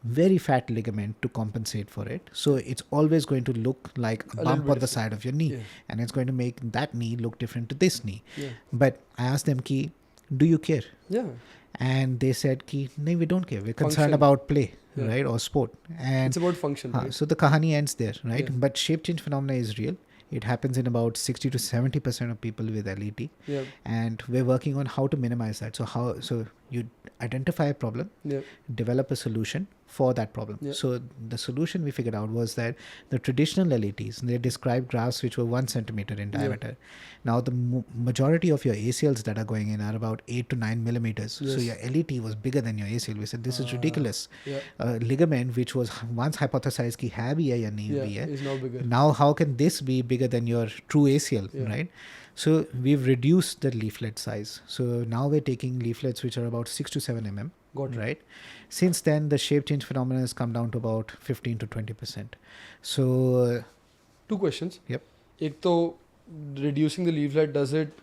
very fat ligament to compensate for it. So it's always going to look like a bump on the side of your knee, and it's going to make that knee look different to this knee. But I asked them, do you care? And they said, no, we don't care. We're concerned about play, right, or sport. And it's about function. Right? So the kahani ends there, right? But shape change phenomena is real. It happens in about 60 to 70% of people with LET. Yeah. And we're working on how to minimize that. So you identify a problem, Yeah. develop a solution for that problem. Yeah. So the solution we figured out was that the traditional LETs, they described grafts which were 1 centimeter in diameter. Now the majority of your ACLs that are going in are about 8 to 9 millimeters. Yes. So your LET was bigger than your ACL. We said this is ridiculous. Yeah. Ligament, which was once hypothesized ki hai bhi hai ya nahi bhi hai, is now bigger. now how can this be bigger than your true ACL, right? So we've reduced the leaflet size. So now we're taking leaflets which are about 6 to 7 mm. Got it. Right. Since then, the shape change phenomenon has come down to about 15 to 20%. So, 2 questions. Yep. Ek to reducing the leaflet, does it,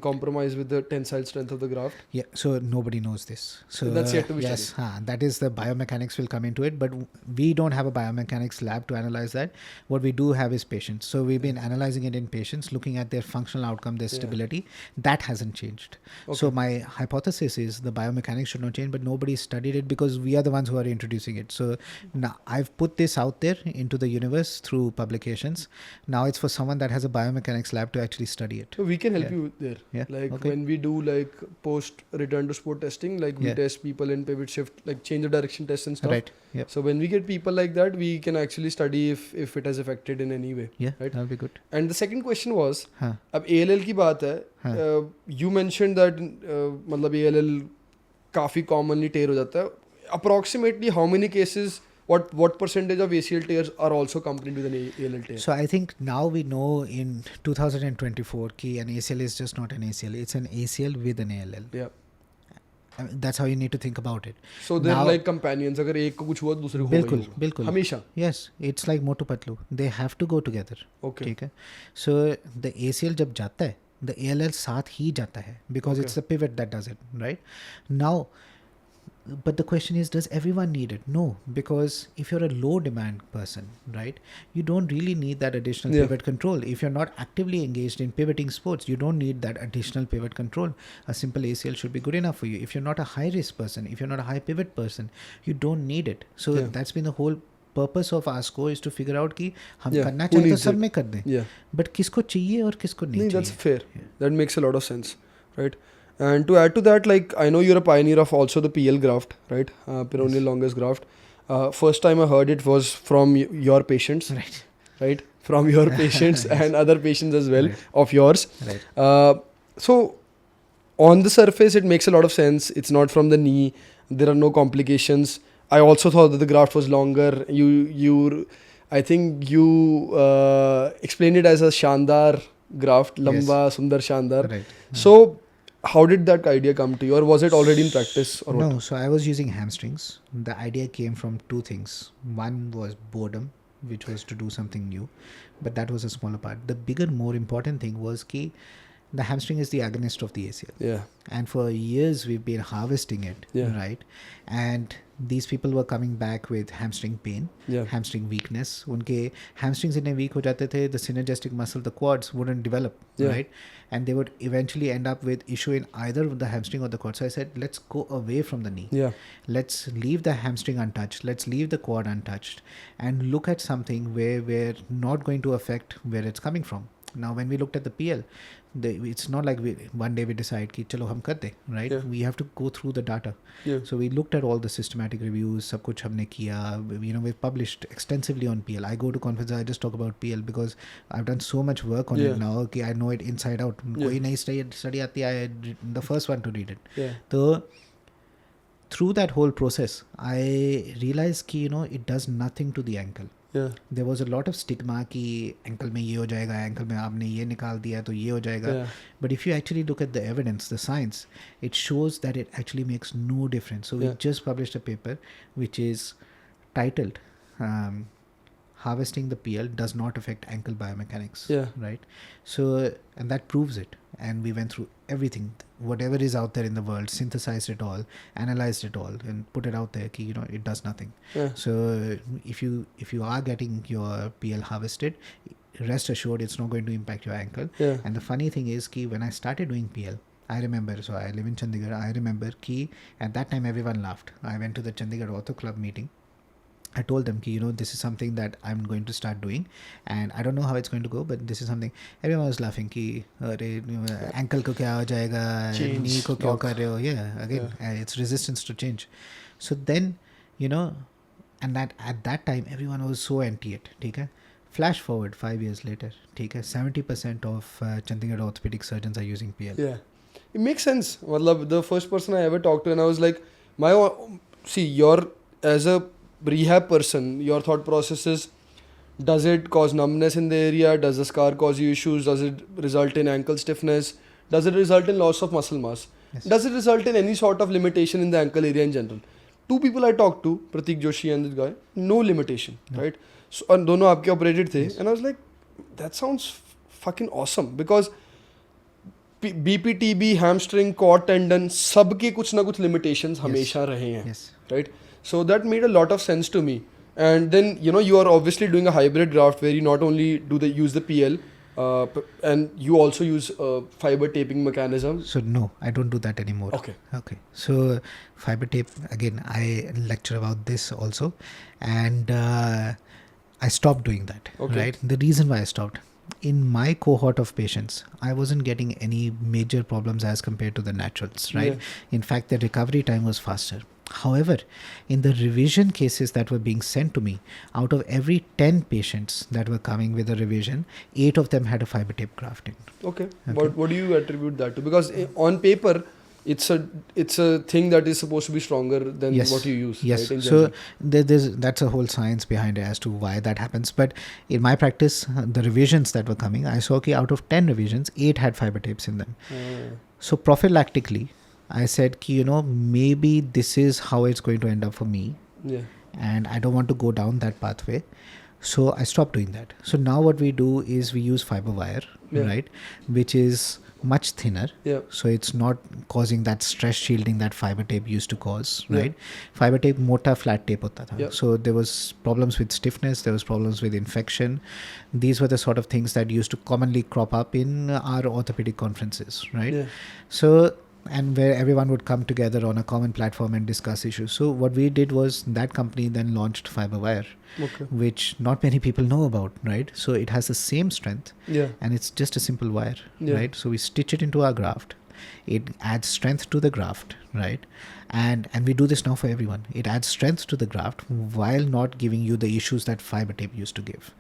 compromise with the tensile strength of the graft? yeah, so nobody knows this. So That's yet to be yes, that is the biomechanics will come into it, but we don't have a biomechanics lab to analyze that. What we do have is patients. So we've been analyzing it in patients, looking at their functional outcome, their stability. That hasn't changed. Okay. So my hypothesis is the biomechanics should not change, but nobody studied it because we are the ones who are introducing it. So now I've put this out there into the universe through publications. Now it's for someone that has a biomechanics lab to actually study it. So we can help you there. Yeah. Like Okay. when we do like post return to sport testing, like we test people in pivot shift, like change of direction tests and stuff. Right. Yep. So when we get people like that, we can actually study if it has affected in any way. Yeah. Right. That'll be good. And the second question was, Huh. अब ALL की बात है, you mentioned that मतलब ALL काफी commonly tear हो जाता है. Approximately how many cases, what percentage of ACL tears are also accompanied with an ALL tear? So I think now we know in 2024 ki an ACL is just not an ACL. It's an ACL with an ALL. Yeah. I mean, that's how you need to think about it. So they're Now- like companions. अगर एक को कुछ हुआ तो दूसरे को होगा ही बिल्कुल, होगा. बिल्कुल. हमेशा. Yes, it's like motu patlu. They have to go together. Okay. ठीक है. So the ACL जब जाता है, the ALL साथ ही जाता है because Okay. it's the pivot that does it, right? Now, but the question is, does everyone need it? No, because if you're a low demand person, right, you don't really need that additional Yeah. pivot control. If you're not actively engaged in pivoting sports, you don't need that additional pivot control. A simple ACL should be good enough for you. If you're not a high risk person, if you're not a high pivot person, you don't need it. So Yeah. that's been the whole purpose of our score is to figure out कि हम Yeah, करना who चाहें तो needs सब it? में कर दें, Yeah. but किसको चाहिए और किसको नहीं No, चाहिए. that's fair. That makes a lot of sense, right? And to add to that, like I know you're a pioneer of also the PL graft, right? Peroneal longus graft. First time I heard it was from your patients, Right. right? From your patients and other patients as well Right. of yours. Right. So on the surface, it makes a lot of sense. It's not from the knee. There are no complications. I also thought that the graft was longer. I think you explained it as a Shandar graft, Lamba, Sundar, Shandar. Right. So, how did that idea come to you, or was it already in practice, or No, what? so I was using hamstrings. The idea came from two things. One was boredom, which was to do something new, but that was a smaller part. The bigger, more important thing was ki the hamstring is the agonist of the ACL. Yeah, And for years we've been harvesting it, Yeah. right? And these people were coming back with hamstring pain, yeah, hamstring weakness. उनके hamstrings इतने weak हो जाते थे, the synergistic muscle, the quads wouldn't develop, Yeah. right? And they would eventually end up with issue in either the hamstring or the quad. So I said, let's go away from the knee. yeah, Let's leave the hamstring untouched. Let's leave the quad untouched and look at something where we're not going to affect where it's coming from. Now, when we looked at the PL, it's not like one day we decide कि चलो हम कर दें, right? Yeah. We have to go through the data. yeah. So we looked at all the systematic reviews, सब कुछ हमने किया. We've published extensively on PL. I go to conferences, I just talk about PL because I've done so much work on Yeah. it now कि I know it inside out. Yeah. कोई नई study आती है, I'm the first one to read it. Yeah. So through that whole process, I realized कि it does nothing to the ankle. Yeah. There was a lot of stigma कि ankle में ये हो जाएगा, ankle में आपने ये निकाल दिया तो ये हो जाएगा. Yeah. But if you actually look at the evidence, the science, it shows that it actually makes no difference. So we Yeah. just published a paper which is titled Harvesting the PL Does Not Affect Ankle Biomechanics. Yeah. Right? So, and that proves it. And we went through everything, whatever is out there in the world, synthesized it all, analyzed it all, and put it out there. Ki, it does nothing. Yeah. So if you are getting your PL harvested, rest assured it's not going to impact your ankle. Yeah. And the funny thing is ki when I started doing PL, I remember, so I live in Chandigarh, I remember ki at that time everyone laughed. I went to the Chandigarh Ortho Club meeting I told them, this is something that I'm going to start doing, and I don't know how it's going to go, but this is something. Everyone was laughing, ankle ko kya ho jayega, knee ko kya kar rahe ho? Yeah, again, it's resistance to change. So then, and that at that time, everyone was so anti it. Okay? Flash forward 5 years later, 70% of Chandigarh orthopedic surgeons are using PL. Yeah, it makes sense. The first person I ever talked to, and I was like, you're as a rehab person, your thought process is, does it cause numbness in the area? Does the scar cause you issues? Does it result in ankle stiffness? Does it result in loss of muscle mass? Yes. Does it result in any sort of limitation in the ankle area in general? 2 people I talked to, Pratik Joshi and this guy, no limitation, right? So, and dono aapke operated the, and I was like, that sounds fucking awesome, because BPTB, hamstring, quad tendon, सबके कुछ ना कुछ limitations हमेशा रहे हैं, Yes. right? So that made a lot of sense to me. And then, you are obviously doing a hybrid graft where you not only use the PL, and you also use fiber taping mechanism. So no, I don't do that anymore. Okay. So fiber tape, again, I lecture about this also, and I stopped doing that. Okay. Right. The reason why I stopped, in my cohort of patients, I wasn't getting any major problems as compared to the naturals. Right. Yeah. In fact, the recovery time was faster. However, in the revision cases that were being sent to me, out of every 10 patients that were coming with a revision, 8 of them had a fiber tape grafting. Okay. What do you attribute that to? Because on paper, it's a thing that is supposed to be stronger than what you use. Yes. Right, so that's a whole science behind it as to why that happens. But in my practice, the revisions that were coming, I saw out of 10 revisions, 8 had fiber tapes in them. So prophylactically, I said, maybe this is how it's going to end up for me. Yeah. And I don't want to go down that pathway. So I stopped doing that. So now what we do is we use fiber wire, right? Which is much thinner. Yeah. So it's not causing that stress shielding that fiber tape used to cause, right? Fiber tape, mota flat tape hota tha. So there was problems with stiffness, there was problems with infection. These were the sort of things that used to commonly crop up in our orthopedic conferences, right? Yeah. So, and where everyone would come together on a common platform and discuss issues. So what we did was that company then launched fiber wire, which not many people know about, right? So it has the same strength, and it's just a simple wire, right? So we stitch it into our graft. It adds strength to the graft, right? And we do this now for everyone. It adds strength to the graft while not giving you the issues that fiber tape used to give.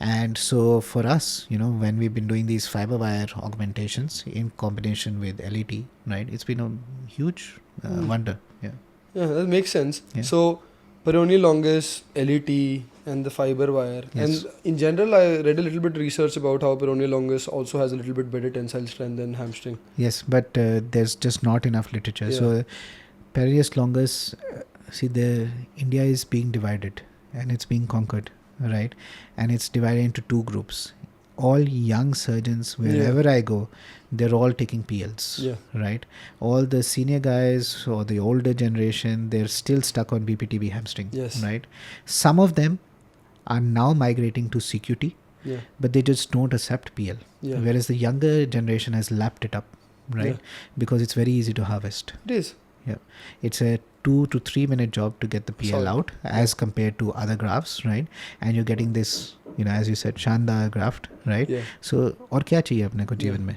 And so for us, when we've been doing these fiber wire augmentations in combination with LET, right, it's been a huge wonder. Yeah, that makes sense. Yeah. So peroneal longus, LET, and the fiber wire. Yes. And in general, I read a little bit research about how peroneal longus also has a little bit better tensile strength than hamstring. Yes, but there's just not enough literature. So peroneal longus, India is being divided and it's being conquered. Right, and it's divided into 2 groups. All young surgeons, wherever I go, they're all taking PLs. Right, all the senior guys or the older generation, they're still stuck on BPTB hamstring. Right, some of them are now migrating to CQT, but they just don't accept PL. Whereas the younger generation has lapped it up, right, because it's very easy to harvest. It is. Yeah, it's a 2 to 3 minute job to get the PL out as compared to other grafts, right? And you're getting this, as you said, Shandar graft, right? So, और क्या चाहिए अपने को जीवन में?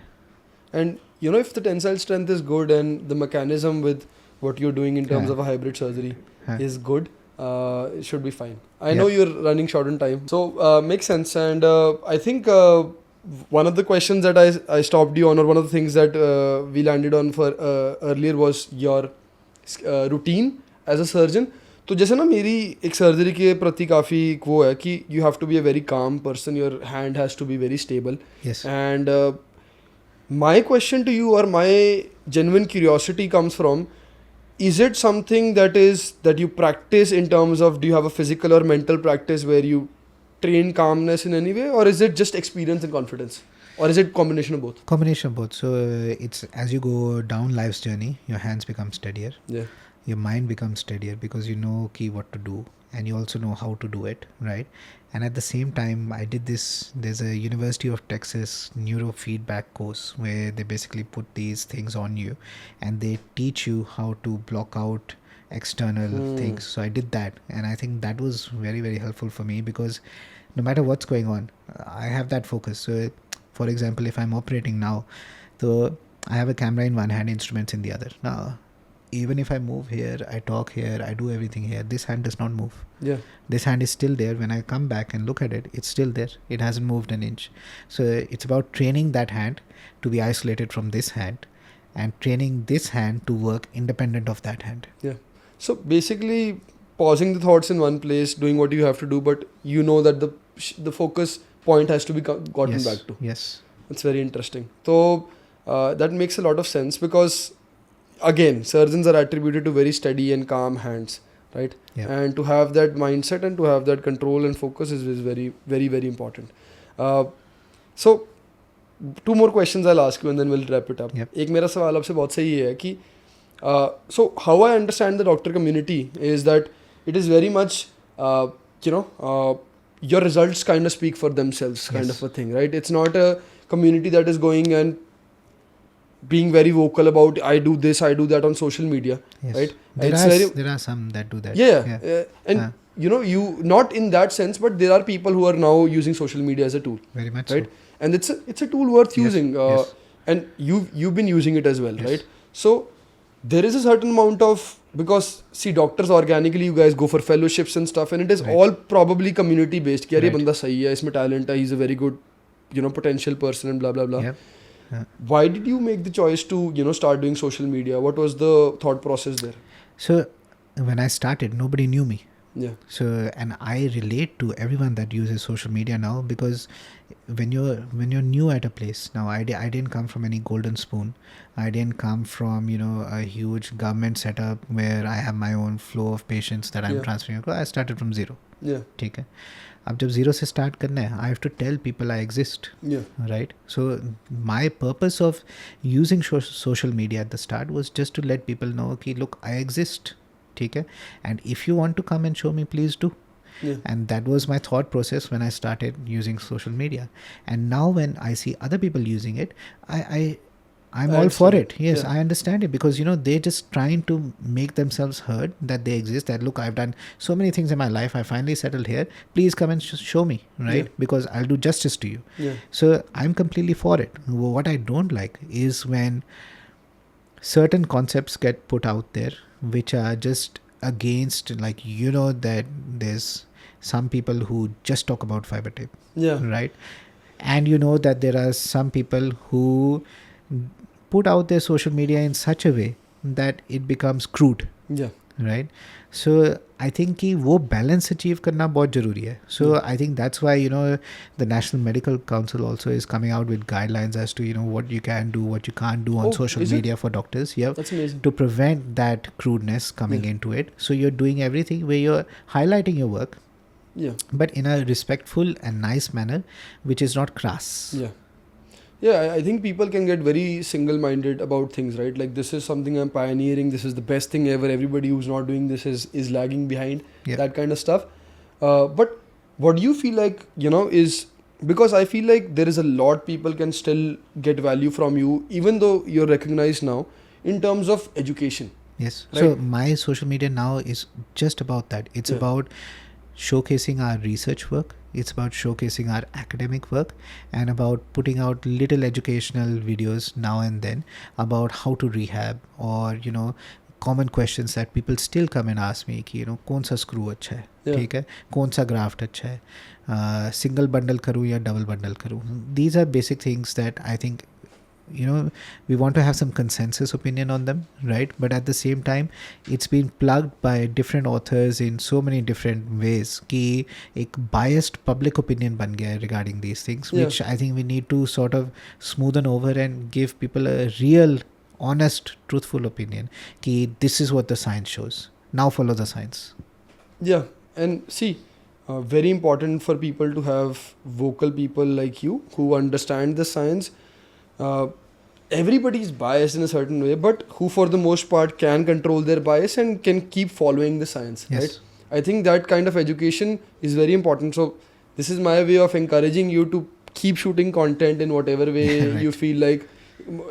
And if the tensile strength is good and the mechanism with what you're doing in terms of a hybrid surgery is good, it should be fine. I know you're running short on time, so makes sense. And I think one of the questions that I stopped you on, or one of the things that we landed on for earlier, was your routine as a surgeon. तो जैसे ना मेरी एक surgery के प्रति काफ़ी वो है कि you have to be a very calm person, your hand has to be very stable. Yes. And my question to you, or my genuine curiosity, comes from, is it something that you practice in terms of, do you have a physical or mental practice where you train calmness in any way, or is it just experience and confidence, or is it combination of both? Combination of both. So it's as you go down life's journey, your hands become steadier, your mind becomes steadier, because you know what to do, and you also know how to do it, right? And at the same time, I did this, there's a University of Texas neurofeedback course where they basically put these things on you and they teach you how to block out external things. So I did that, and I think that was very, very helpful for me, because no matter what's going on, I have that focus. So for example, if I'm operating now, so I have a camera in one hand, instruments in the other. Now even if I move here, I talk here, I do everything here, this hand does not move. Yeah. This hand is still there. When I come back and look at it, it's still there. It hasn't moved an inch. So it's about training that hand to be isolated from this hand, and training this hand to work independent of that hand. Yeah. So basically pausing the thoughts in one place, doing what you have to do, but you know that the focus point has to be gotten Yes. back to. Yes. It's very interesting. So that makes a lot of sense, because again, surgeons are attributed to very steady and calm hands, right? Yeah. And to have that mindset and to have that control and focus is very, very, very important. So 2 more questions I'll ask you and then we'll wrap it up. Yep. एक मेरा सवाल आपसे बहुत सही है कि so how I understand the doctor community is that it is very much your results kind of speak for themselves, kind Yes. of a thing, right? It's not a community that is going and being very vocal about I do this, I do that on social media, Yes. right? There are some that do that. Yeah. And you not in that sense, but there are people who are now using social media as a tool, Very much right? so. And it's a tool worth Yes, using, yes. and you've been using it as well, Yes. right? So there is a certain amount of, because see, doctors organically you guys go for fellowships and stuff, and it is Right. all probably community based. कि यार ये Right. बंदा सही है, इसमें talent है, he's a very good potential person and blah blah blah. Yep. Why did you make the choice to start doing social media? What was the thought process there? So when I started, nobody knew me. Yeah. So, and I relate to everyone that uses social media now, because when you're new at a place, now I didn't come from any golden spoon. I didn't come from a huge government setup where I have my own flow of patients that I'm Yeah. transferring across. I started from zero. Yeah. ठीक है. अब जब zero से start करना है, I have to tell people I exist. Yeah. Right? So my purpose of using social media at the start was just to let people know कि look, I exist. ठीक है? And if you want to come and show me, please do. Yeah. And that was my thought process when I started using social media. And now when I see other people using it, I'm all for it. Yes, Yeah. I understand it, because they're just trying to make themselves heard that they exist. That look, I've done so many things in my life. I finally settled here. Please come and show me, right? Yeah. Because I'll do justice to you. Yeah. So I'm completely for it. What I don't like is when certain concepts get put out there which are just against, like that there's some people who just talk about fiber tape, Yeah. right? And that there are some people who put out their social media in such a way that it becomes crude, Yeah. right? So I think कि वो balance achieve करना बहुत ज़रूरी है. So I think that's why the National Medical Council also is coming out with guidelines as to what you can do, what you can't do on Oh, social is it? media for doctors. Yeah, That's amazing. to prevent that crudeness coming Yeah. into it. So you're doing everything where you're highlighting your work, Yeah. but in a respectful and nice manner, which is not crass. Yeah. Yeah, I think people can get very single-minded about things, right? Like, this is something I'm pioneering, this is the best thing ever, everybody who's not doing this is lagging behind, Yeah. that kind of stuff. But what do you feel like, is, because I feel like there is a lot people can still get value from you, even though you're recognized now, in terms of education. Yes. Right. So my social media now is just about that. It's Yeah. about showcasing our research work. It's about showcasing our academic work, and about putting out little educational videos now and then about how to rehab, or common questions that people still come and ask me कि कौन सा screw अच्छा है, Yeah. ठीक है, कौन सा graft अच्छा है, single bundle करूँ या double bundle करूँ. These are basic things that I think we want to have some consensus opinion on them, right? But at the same time, it's been plugged by different authors in so many different ways कि एक biased public opinion बन गया है regarding these things, Yeah. which I think we need to sort of smoothen over and give people a real, honest, truthful opinion कि this is what the science shows. Now follow the science. Yeah, and see, very important for people to have vocal people like you who understand the science. Everybody is biased in a certain way, but who for the most part can control their bias and can keep following the science, Yes. right? I think that kind of education is very important. So this is my way of encouraging you to keep shooting content in whatever way Right. you feel like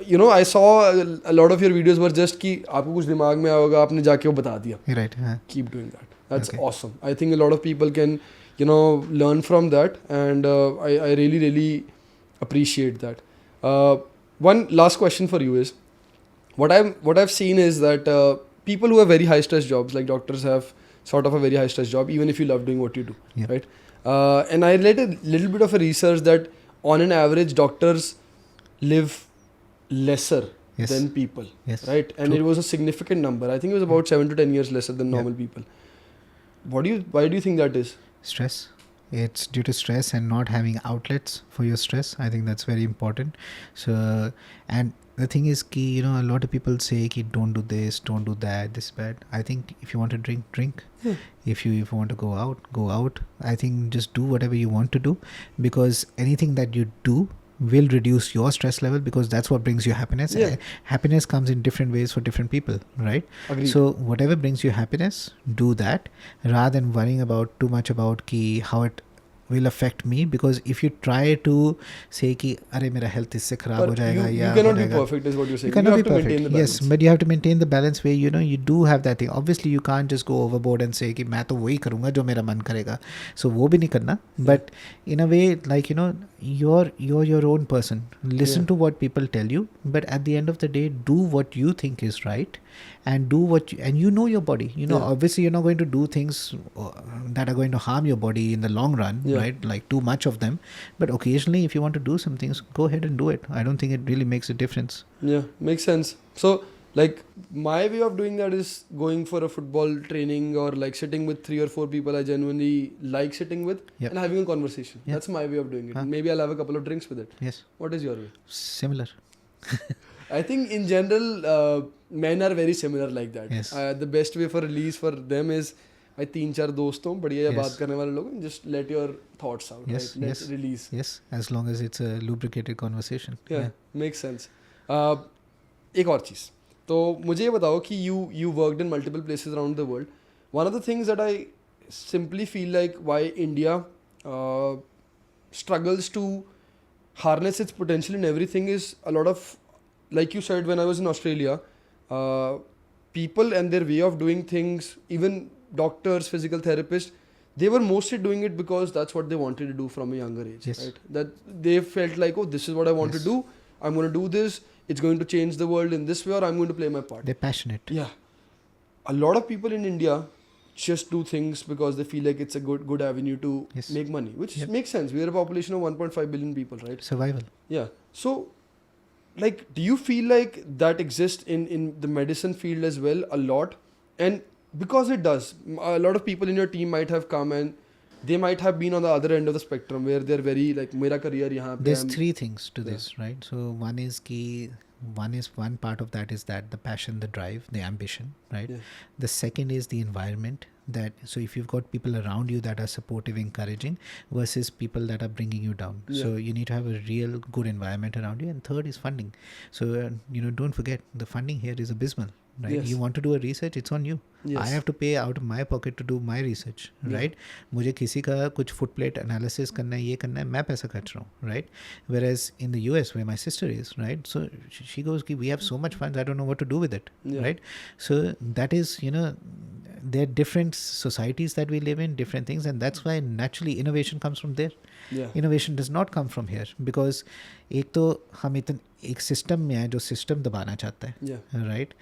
you know, I saw a lot of your videos were just कि आपको कुछ दिमाग में आएगा आपने जाके वो बता दिया. Right. Keep doing that. That's Okay. awesome. I think a lot of people can, you know, learn from that, and I really, really appreciate that. One last question for you is, what I've seen is that people who have very high stress jobs, like doctors have sort of a very high stress job, even if you love doing what you do, Yep. right? And I read a little bit of a research that on an average doctors live lesser Yes. than people, Yes. right? And True. it was a significant number. I think it was about 7 to 10 years lesser than normal people. Why do you think that is? Stress. It's due to stress and not having outlets for your stress. I think that's very important. So, and the thing is ki, you know, a lot of people say ki don't do this, don't do that, this bad. I think if you want to drink. Yeah. If you want to go out. I think just do whatever you want to do, because anything that you do will reduce your stress level, because that's what brings you happiness. Yeah. Happiness comes in different ways for different people, right? Agreed. So whatever brings you happiness, do that, rather than worrying about too much about ki how it will affect me. Because if you try to say ki अरे मेरा health इससे खराब हो But जाएगा you या cannot हो be जाएगा. perfect is what you're saying. You cannot have be to perfect. maintain the balance. Yes, but you have to maintain the balance where, you know, you do have that thing. Obviously, you can't just go overboard and say कि मैं तो वही करूँगा जो मेरा मन करेगा. So वो भी नहीं करना. But in a way, like, you know, you're your own person. Listen Yeah. to what people tell you, but at the end of the day, do what you think is right, and do what and you know your body. You know, Yeah. obviously, you're not going to do things that are going to harm your body in the long run, Yeah. right? Like too much of them. But occasionally, if you want to do some things, go ahead and do it. I don't think it really makes a difference. Yeah, makes sense. So, like, my way of doing that is going for a football training or like sitting with 3 or 4 people I genuinely like sitting with Yep. and having a conversation. Yeah. That's my way of doing it. Huh. Maybe I'll have a couple of drinks with it. Yes. What is your way? Similar. I think in general, men are very similar like that. Yes. The best way for release for them is भाई 3-4 दोस्त हों बढ़िया Yes. बात करने वाले लोग हैं, just let your thoughts out, Yes, right? Let's yes. release. Yes, as long as it's a lubricated conversation. Yeah, makes sense. एक और चीज़, तो मुझे ये बताओ कि you worked in multiple places around the world. One of the things that I simply feel like why India struggles to harness its potential in everything is a lot of, like you said, when I was in Australia, people and their way of doing things, even doctors, physical therapists, they were mostly doing it because that's what they wanted to do from a younger age, Yes. right? That they felt like, oh, this is what I want Yes. to do. I'm going to do this. It's going to change the world in this way, or I'm going to play my part. They're passionate. Yeah. A lot of people in India just do things because they feel like it's a good avenue to Yes. make money, which Yep. makes sense. We are a population of 1.5 billion people, right? Survival. Yeah. So, like, do you feel like that exists in the medicine field as well a lot? And because it does, a lot of people in your team might have come and they might have been on the other end of the spectrum where they're very like, mera career yahan pe There's I'm-" 3 things to Yeah. this, right? So one part of that is that the passion, the drive, the ambition, right? Yeah. The second is the environment. That so if you've got people around you that are supportive, encouraging, versus people that are bringing you down. Yeah. So you need to have a real good environment around you. And third is funding. So you know, don't forget the funding here is abysmal, right? Yes. You want to do a research, it's on you. Yes. I have to pay out of my pocket to do my research, Yeah. right? मुझे किसी का कुछ foot plate analysis करना है, ये करना है, मैं पैसा खर्च रहा हूँ, right? Whereas in the US where my sister is, right? So she goes, we have so much funds, I don't know what to do with it, Yeah. right? So that is, you know, there are different societies that we live in, different things, and that's why naturally innovation comes from there. Yeah. Innovation does not come from here, because एक तो हम एक system में हैं जो system दबाना चाहता है, Yeah. right?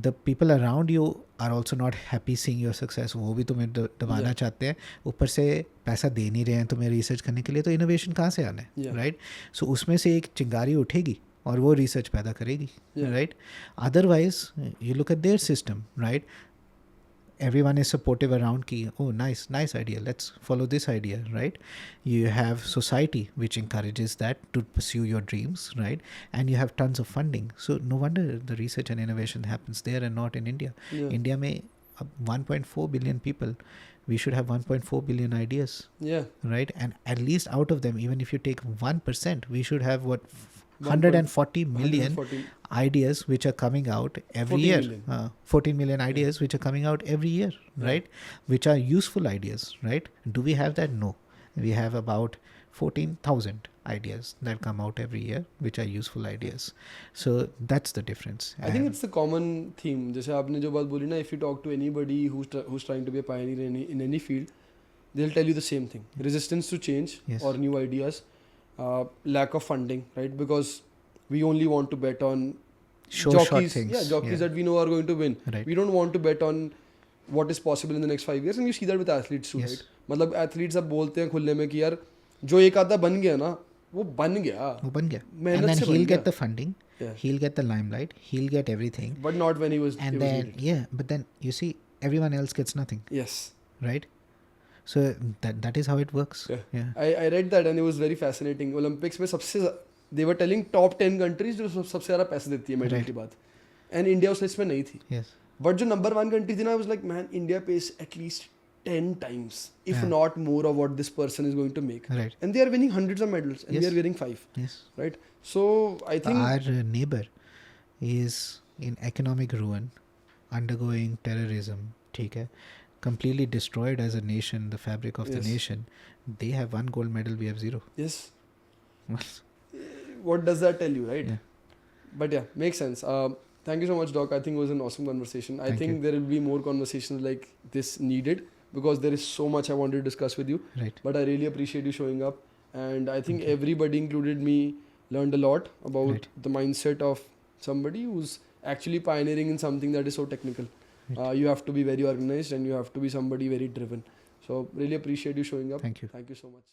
The people around you are also not happy seeing your success. वो भी तुम्हें दबाना Yeah. चाहते हैं, ऊपर से पैसा दे नहीं रहे हैं तुम्हें रिसर्च करने के लिए, तो इनोवेशन कहाँ से आना है, Yeah. राइट? सो उसमें से एक चिंगारी उठेगी और वो रिसर्च पैदा करेगी, Yeah. Right? Otherwise you look at there system, right? Everyone is supportive around ki, oh, nice idea, let's follow this idea, right? You have society which encourages that to pursue your dreams, right? And you have tons of funding, so no wonder the research and innovation happens there and not in India. Yeah. India may 1.4 billion people, we should have 1.4 billion ideas, Yeah. right? And at least out of them, even if you take 1%, we should have what 140 140 million 140. ideas which are coming out every 14 year. million. 14 million ideas which are coming out every year, right? Which are useful ideas, right? Do we have that? No. We have about 14,000, ideas that come out every year, which are useful ideas. So that's the difference. I think it's the common theme. जैसे आपने जो बात बोली ना, if you talk to anybody who's trying to be a pioneer in any field, they'll tell you the same thing: resistance to change Yes. or new ideas, lack of funding, right? Because we only want to bet on short things. Jockeys that we know are going to win. Right. We don't want to bet on what is possible in the next 5 years, and you see that with athletes too, Yes. right? मतलब athletes अब बोलते हैं खुले में कि यार जो एक आधा बन गया ना वो बन गया, वो बन गया. मेहनत And then से बन he'll गया. get the funding. Yeah. He'll get the limelight. He'll get everything. But not when he was. And it was then needed. but then you see everyone else gets nothing, Yes. right? So that is how it works. Yeah. I read that and it was very fascinating. Olympics में सबसे they were telling top 10 countries जो सबसे ज़्यादा पैसे देती है medal Right. की बात, and India उस लिस्ट में नहीं थी. Yes. But जो number 1 country थी ना, I was like, man, India pays at least 10 times, if Yeah. not more, of what this person is going to make. Right. And they are winning hundreds of medals, and we Yes. are winning 5. Yes. Right? So I think Our neighbor is in economic ruin, undergoing terrorism. ठीक है, completely destroyed as a nation, the fabric of the Yes. nation. They have 1 gold medal, we have 0. yes. What does that tell you, right? Yeah. But yeah, makes sense. Thank you so much, Doc. I think it was an awesome conversation. I Thank think you. there will be more conversations like this needed, because there is so much I wanted to discuss with you. Right. But I really appreciate you showing up, and I think Thank you. everybody, included me, learned a lot about Right. the mindset of somebody who's actually pioneering in something that is so technical. Right. You have to be very organized, and you have to be somebody very driven. So really appreciate you showing up. Thank you. Thank you so much.